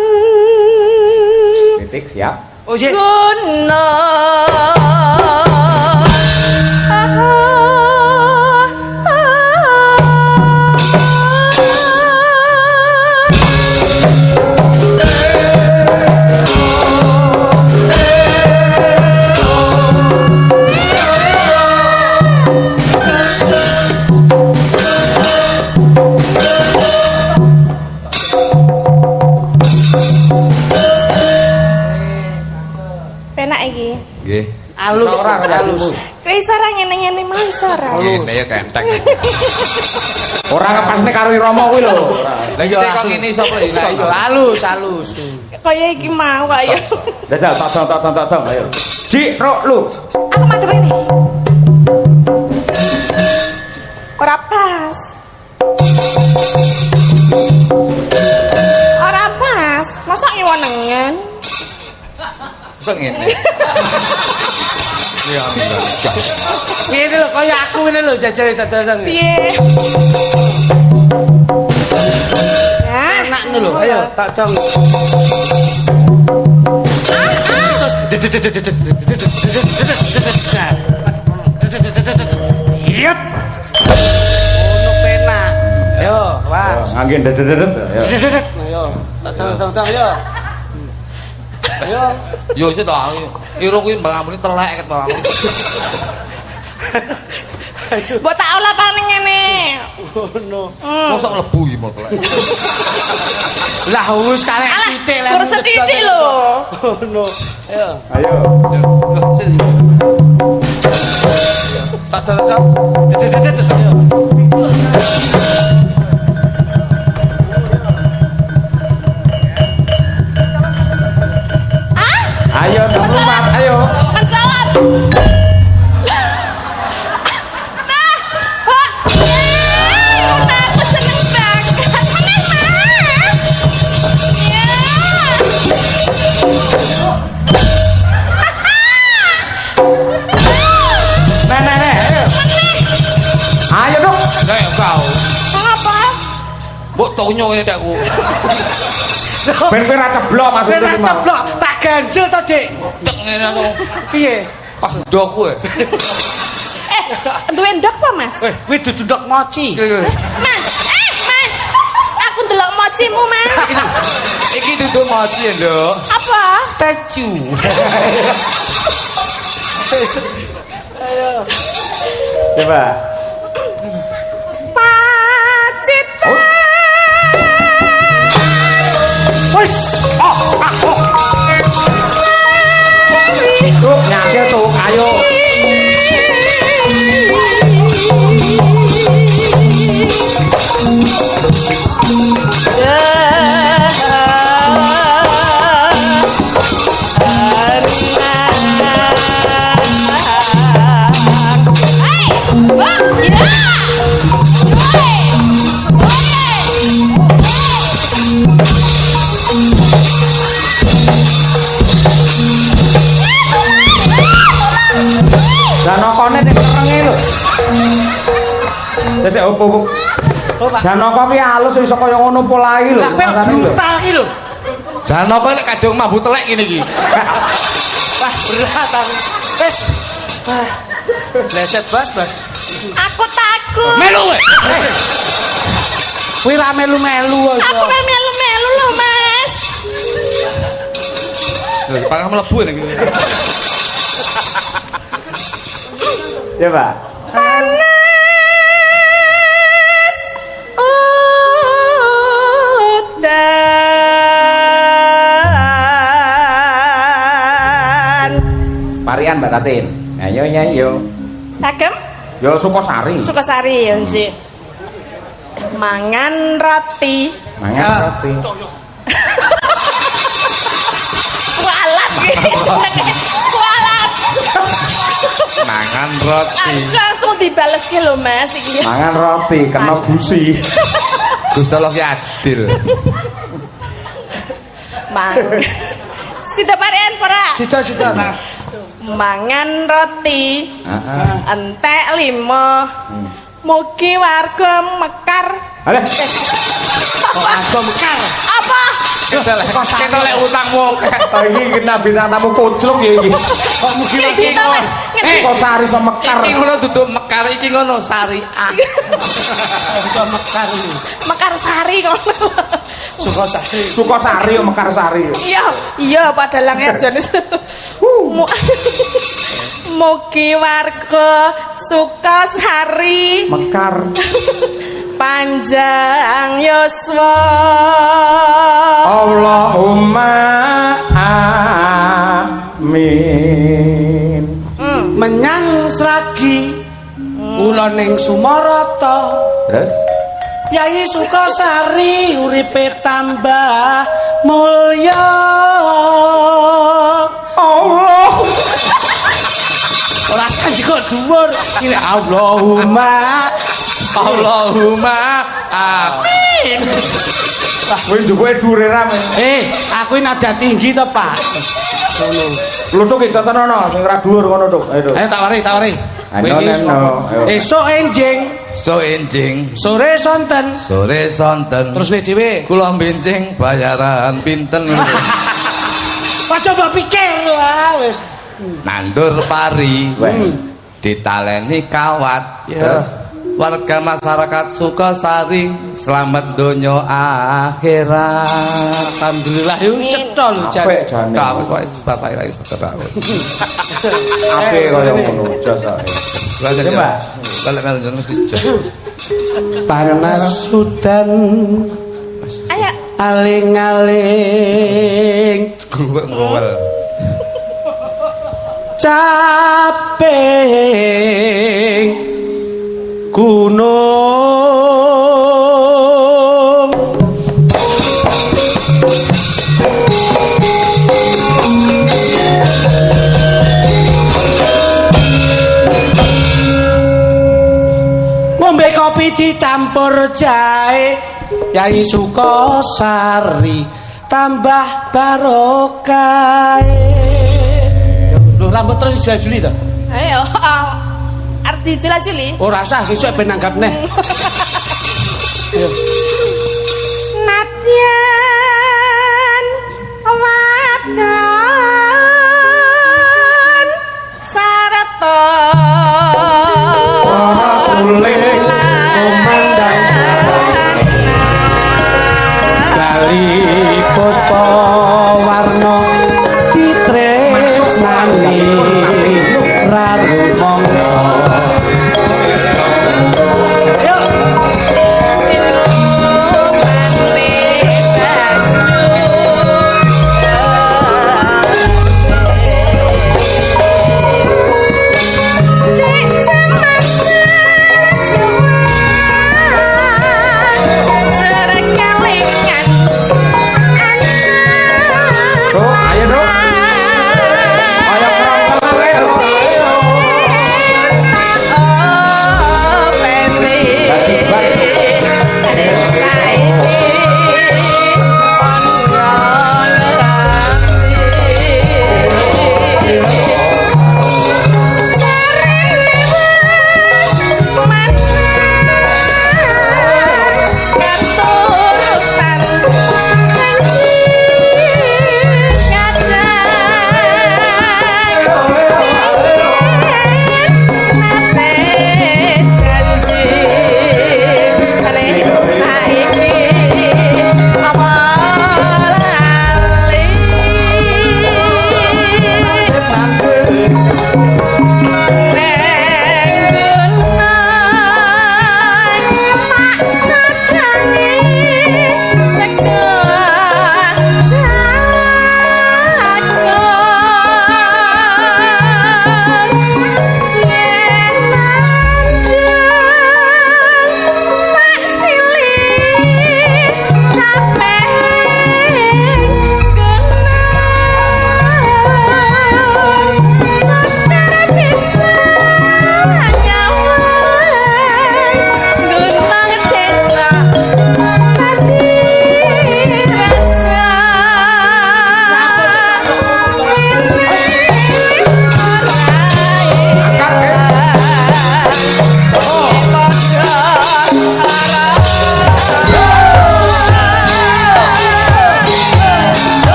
Titik siap. Oh iya. guna penak iki. Nggih. Alus. Kowe iso ora ngene-ngene mau iso ora. Ngene ya kenteng. Ora ngepasne karo Rama kuwi lho. Lah iki kok ngene iso kok iso. Halus. Kaya iki mau kok ya. Jajal tok ayo. Ji, rok lu. Aku madhep ini. Ora pas. Ora pas. Masa ngewenengan? Kok ngene. Ya enggak. Ngene lho kaya aku ngene lho jajal dadang. Piye? Ya, Enak ngono lho. Ayo tak dong. Yep. Ono penak. Ayo, wah. Ngangge dedet ayo. Ayo, tak dong ayo. Ayo. Yo sik to. Irung kuwi mbangmu telek ket mbangmu. mbok tak olah paning ngene. Ono. Mosok mlebu iki mau telek. Lah wis karek sithik lah. Kur sethithik lho. Ono. Ayo. Ayo. Tak dong. Ayo. Ayo tempat, ayo. Mencolot. Nah, aku seneng banget. Meneh, Mas. Ya. Nek, ayo. Ayo dong. Kayak kau. Apa? Mbok tonyo ini dakku. Ben kowe ra ceblok maksudku. Ben ceblok, tak ganjel to, Dik. Cek ngene aku. Piye? Pas ndok kowe. Duwe ndok apa, Mas? Kuwi dudu ndok mochi. Mas, Mas. Aku ndelok mochimu, Mas. Iki dudu mochi ya, Nduk. Apa? Statue. Coba. Pacitan. Wis. Tuh, nyakil tuh, ayo. Janokone ning kerenge lho. Sesek opo. Janaka ki alus iso kaya ngono polahi lho. Lah kowe brutal iki lho. Janaka nek kadung mambu telek ngene iki. Wah, berat aku. Wis. Leset Bas. Aku takut. Melu kowe. Kuwi ra melu-melu kok. Aku kan melu-melu lho, Mas. Lho, pangah mlebu ning iki. Coba. Panas udan. Parian Mbak Tatin. Ayo nyanyo. Kagem? Yo Sukosari. Sukosari ya, Nji. Mangan roti. Mangan roti. Kualat gitu. Kualat. Mangan roti. Langsung dibales ki lho, Mas iki. Mangan roti kena busi. Gusti Allah ki adil. Sida parian para. Sida. Mangan roti. Heeh. Entek 5. Mugi warga mekar. Alah. Warga mekar. Apa? Ketok utangmu. Iki kena bintang tamu kocluk ya iki. Kok mugi Iki to, Mas. Sukosari sama Mekar. Iki ngono duduk mekar iki ngono syariah. bisa mekar iki. Mekar sari kono. Sukosari. Sukosari yo Mekarsari. Iya padahal ngejane. Mugi warga Sukosari Mekar. panjang yuswa. Allahumma amin. Menyang Sragi. Kula ning Sumarata. Terus Yai Sukosari uripe tambah mulya. Allah. Ora sanji kok dhuwur. Iki Allahumma Amin. Kowe duwe dhuwure rame. Aku ini nada tinggi to, Pak. Ngono. Lutuk iki contohno sing ra dhuwur ngono tuk. Ayo. Ayo tak wari. Ayo, ayo. Esuk enjing, So enjing sore sonten. sore sonten. Terus nek dhewe. Kula mbincing bayaran pinten. Aja mbok pikir lah wis. Nandur pari. Weh. Ditaleni kawat. Ya. Terus warga masyarakat Sukosari selamat donya akhirat. Alhamdulillah yo cetha lho jan. Apik jane. Tak wis bapak ira wis terus. Apik kaya ngono jos ae. Coba. Balik melu mesti jos. Panas udan Ayo. aling-aling Gluwek ngowel. caping gunung dicampur jahe Yai Sukosari tambah barokah. Lho rambut terus juli to? Ayo, arep dijula-juli. Ora usah sesuk ben nanggap neh. Nadyan wadon sarata Suling kumandang kali puspa warna ditresnani rarumangsa. Ada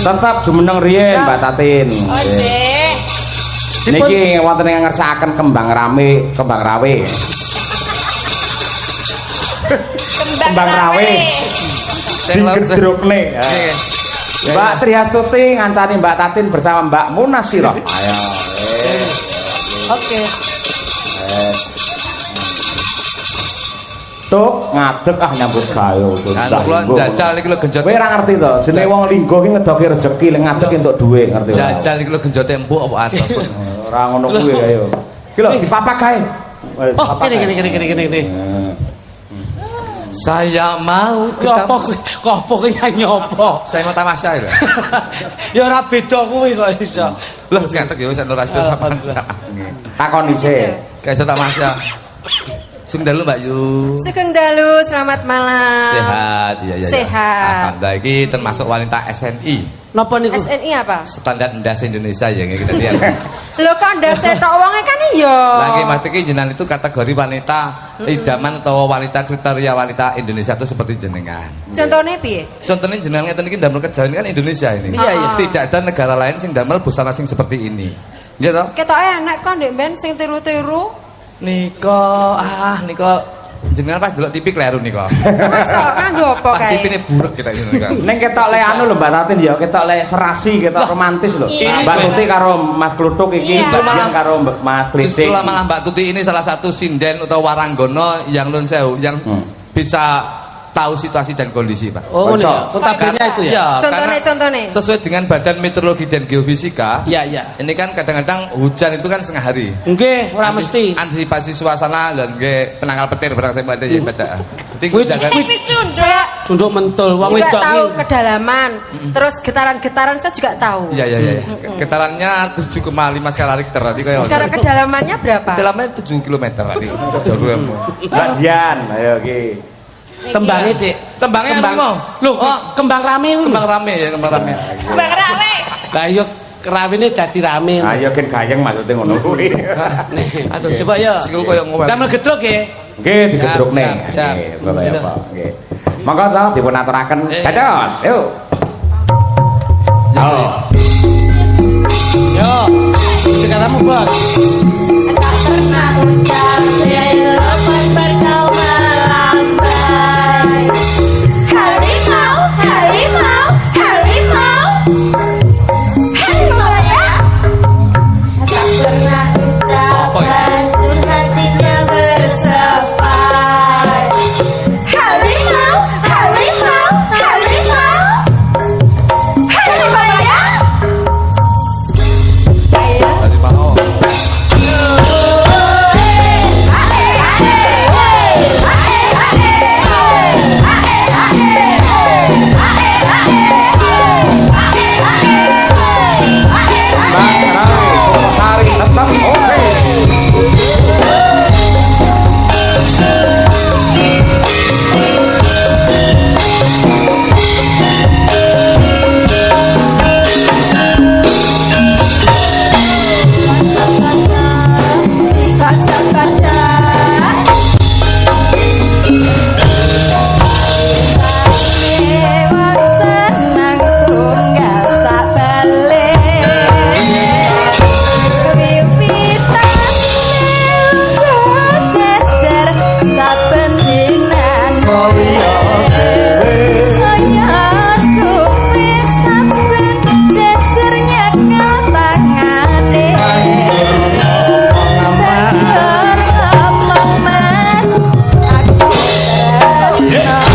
Tetap jumeneng riyen Mbak Tatin. Oh, Dek. Niki wonten ing ngersakaken kembang rawe. Kembang rawe. Sing gedrukne. Mbak Triastuti ngancani Mbak Tatin bersama Mbak Munasirah. Ayo. Oke. Tuk ngadeg nyambut gawe. Anu kula jajal iki lho genjot. Kowe ora ngerti to, jenenge wong linggo ki ngedoki rezeki, lek ngadeg entuk dhuwit, ngerti ora? Jajal iki lho genjote empuk apa atos. Ora ngono kuwi ayo. Ki lho dipapak kae. Oh, gini. Saya mau Kopo ki nyopo. Saya mau tamasya lho. Ya ora beda kuwi kok iso. Lho sing ngantek ya wis ora restu tamasya. Takon dhisik. Kayak tamasya. Sing dalu Mbak Yu. Sugeng dalu, selamat malam. Sehat, iya. Sehat. Alhamdulillah ini termasuk wanita SNI. Napa niku? SNI apa? Standar Ndas Indonesia ya kita lihat. Lho kok ndas tok wonge kan iya. Lagi Mas Tiki jenengan itu kategori wanita idaman atau wanita kriteria wanita Indonesia itu seperti jenengan. Contohnya piye? Contohnya jenengan ngeten iki damel kejawen kan Indonesia ini. Iya. Tidak ada negara lain sing damel busana sing seperti ini. Iya toh? Ketoke enak kok ndek ben sing tiru-tiru. Niko jenengan pas delok TV kleru niko. Masa kan opo Pas kae? TV-ne buruk kita ini kan. Ning ketok le anu lho Mbak Tatin ya, ketok le serasi, ketok romantis lho. Mbak Tuti karo Mas Kluthuk iki, Mbak karo Mas Justru Klitik. malah Mbak Tuti ini salah satu sinden atau waranggono yang nun sewu yang bisa tahu situasi dan kondisi Pak. Oh, ini ya. Kontabelnya itu ya. Contohnya. Sesuai dengan Badan Meteorologi dan Geofisika. Iya. Ini kan kadang-kadang hujan itu kan setengah hari. Nggih, ora mesti. Antisipasi suasana dan nggih penanggal petir barang saya ada ya pada. Kuwi Saya cunduk mentul wong juga wedok tahu iki. kedalaman. Terus getaran-getaran saya juga tahu. Iya. Getarannya 7,5 skala Richter tadi kayak. Karena kedalamannya berapa? Kedalamannya 7 km tadi. Jauh. Mbak Dian, ayo ki. Tembangnya, Dik. Tembangnya apa mau? Loh, kembang rame kuwi. Kembang rame ya, kembang rame. Bang Rame. Lah yo kerawine dadi rame. Ayo gen gayeng maksudnya ngono kuwi. Aduh, Coba ya. sikil koyo ngowel. Damel gedruk nggih. Nggih digedrukne. Siap. Nggih, Bapak ya Pak. Nggih. Monggo so dipun aturaken. Dados, yuk. Yo. Sekarang Bos. Tak pernah ucap telepon berkau melambai. Harimau ya. Tak pernah ucap hancur hatinya bersepai. Harimau ya. Dari mau. Mbak Rai, Sukosari tetap oke. Kaca-kaca lewat senang tunggal sak balik wiwitan melu jejer saben dinan saya suwi saben jejer nyekel pangane Belajar ngomong mas aku tresno Langkah jejer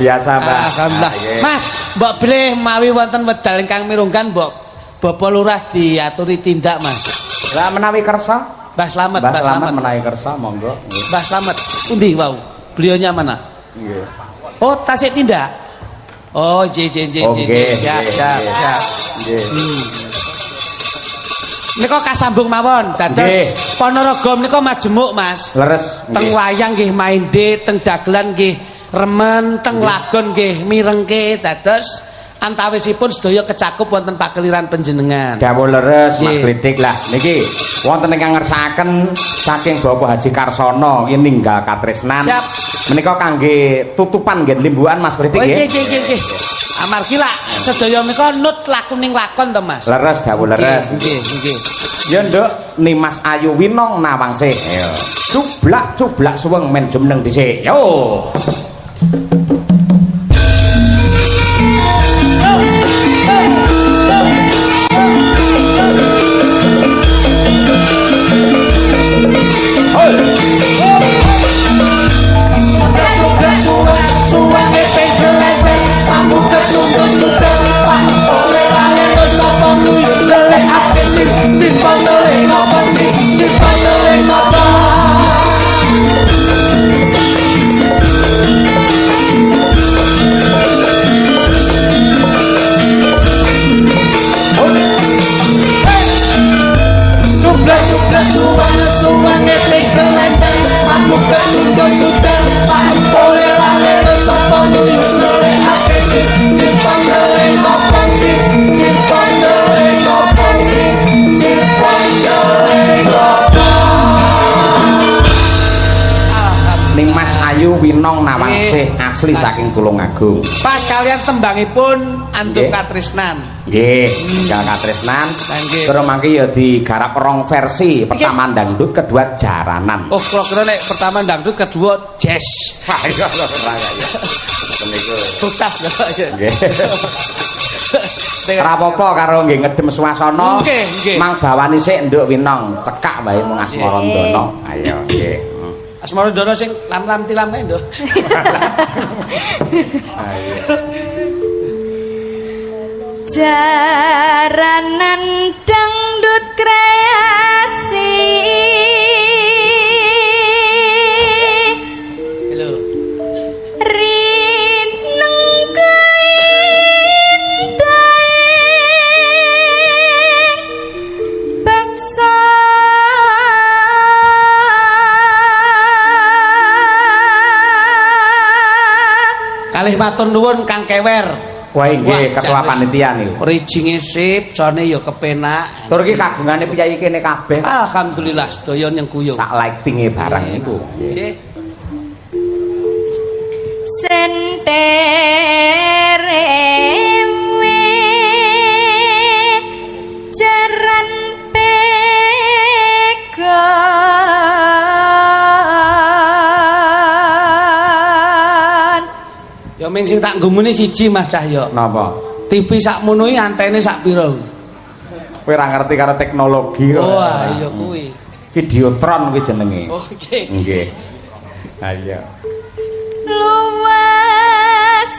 biasa, Mbak. Alhamdulillah. Mas, mbok bilih mawi wonten wedal ingkang mirunggan mbok Bapak Lurah diaturi tindak, Mas. Lah menawi kersa? Mbah Slamet, Mbah Slamet menawi kersa monggo. Mbah Slamet. Undi wau? Beliaunya mana? Nggih. Oh, tasik tindak. Oh, J. Siap. Nggih. Nika kasambung mawon. Dados Ponorogo menika majemuk, Mas. Leres. Teng wayang nggih mainde, teng dagelan nggih remen, teng lagon nggih mirengke. Dados antawisipun sedaya kecakup wonten pakeliran panjenengan. Dawuh leres Mas Kritik lah. Niki wonten ingkang ngersakaken saking Bapak Haji Karsono ing ninggal katresnan. Siap. Menika kangge tutupan nggih limbuhan Mas Kritik nggih. Nggih. Amargi lak sedaya menika nut lakuning lakon to, Mas. Leres dawuh leres. Nggih. Ya Nduk, Nimas Ayu Winong Nawangsih. Ayo. Cublak suweng men jumeneng dhisik. Yo. Nimas Ayu Winong Nawangsih asli saking Tulungagung. Pas kalian tembangipun Antum Katresnan. Nggih, Ninggal Katresnan. Terus mangke ya digarap rong versi, pertama dangdut, kedua jaranan. Oh, kira-kira nek pertama dangdut, kedua jazz. Ayo ora ya. Niku. Sukses lho. Nggih. Ora apa-apa karo nggih ngedem swasana. Nggih. Mang bawani sik Nduk Winong, cekak wae mung Asmarandana. Ayo nggih. Asmarandana sing lam-lam tilam kae, Nduk. Ayo. Jaranan dangdut kreasi. Halo. Rineng kain baksa Kalih matur nuwun Kang Kewer. Wah nggih ketua panitia niku. Rijinge sip, sone ya kepenak. Tur iki kagungane piyayi kene kabeh. Alhamdulillah sedaya nyengkuyung. Sak lightinge barang niku. Nggih. senterewe jaran pegon. Ya ming sing tak nggumuni siji Mas Cahyo. Napa? TV sak munui antene sak pira? Kowe ora ngerti karo teknologi kok. Wah, iya kuwi. Videotron kuwi jenenge. Oh, nggih. Nggih. Ayo. Luas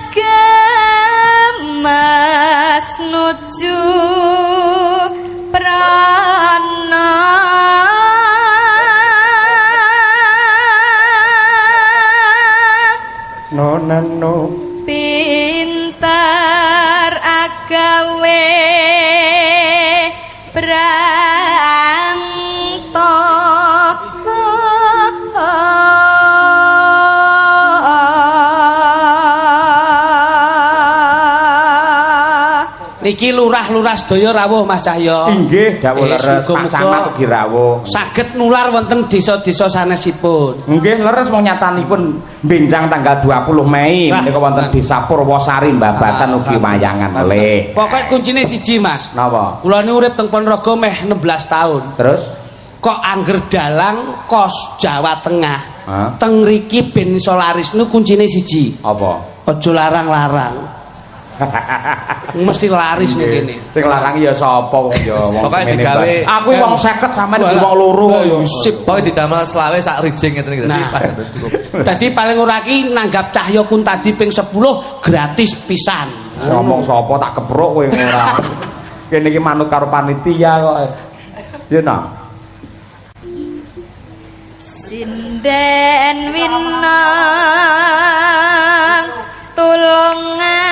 gemas nuju prana Nonano pintar agawe prangto Niki lurah-lurah sedaya rawuh Mas Cahyo. inggih dawuh leres Pak Camat ugi rawuh. Saged nular wonten desa-desa sanesipun. Nggih leres wong nyatanipun benjang tanggal 20 Mei menika wonten Desa Purwosari Mbabatan ugi wayangan oleh. Pokoke kuncine siji Mas. Napa? Kula niku urip teng Ponorogo meh 16 tahun. Terus Kok angger dalang kos Jawa Tengah. Hah? Teng mriki ben iso laris niku kuncine siji. apa? Aja larang-larang. Mesti laris nih kene. Sing larang ya sapa wong ya wong Pokoke semene, digawe Mbak. Aku wong 50 sampean wong loro ya. Sip. Pokoke didamel selawe sak rijing ngeten iki. Nah. Pas cukup. Dadi paling ora ki nanggap Cahya Kuntadi ping 10 gratis pisan. Ngomong sapa tak kepruk kowe ora. Kene iki manut karo panitia kok. Ya nah. Sinden winang tulung agung.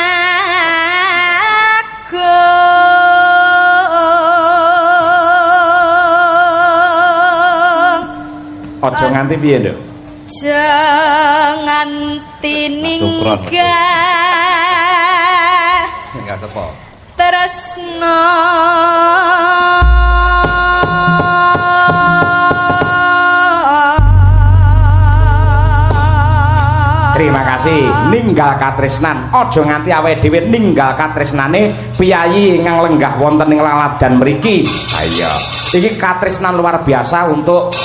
Aja nganti piye, Nduk? Jangan Sukron, tininggal Enggak sepo. tresno Terima kasih. Ninggal katresnan. Aja nganti awake dhewe ninggal katresnane piyayi ingkang lenggah wonten ing laladan mriki. Ayo. Iki katresnan luar biasa untuk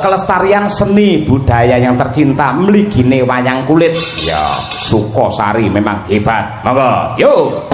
kelestarian seni budaya yang tercinta mligine wayang kulit. Ya, Sukosari memang hebat. Monggo. Yuk.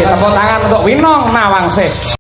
Tepuk tangan untuk Winong Nawangsih.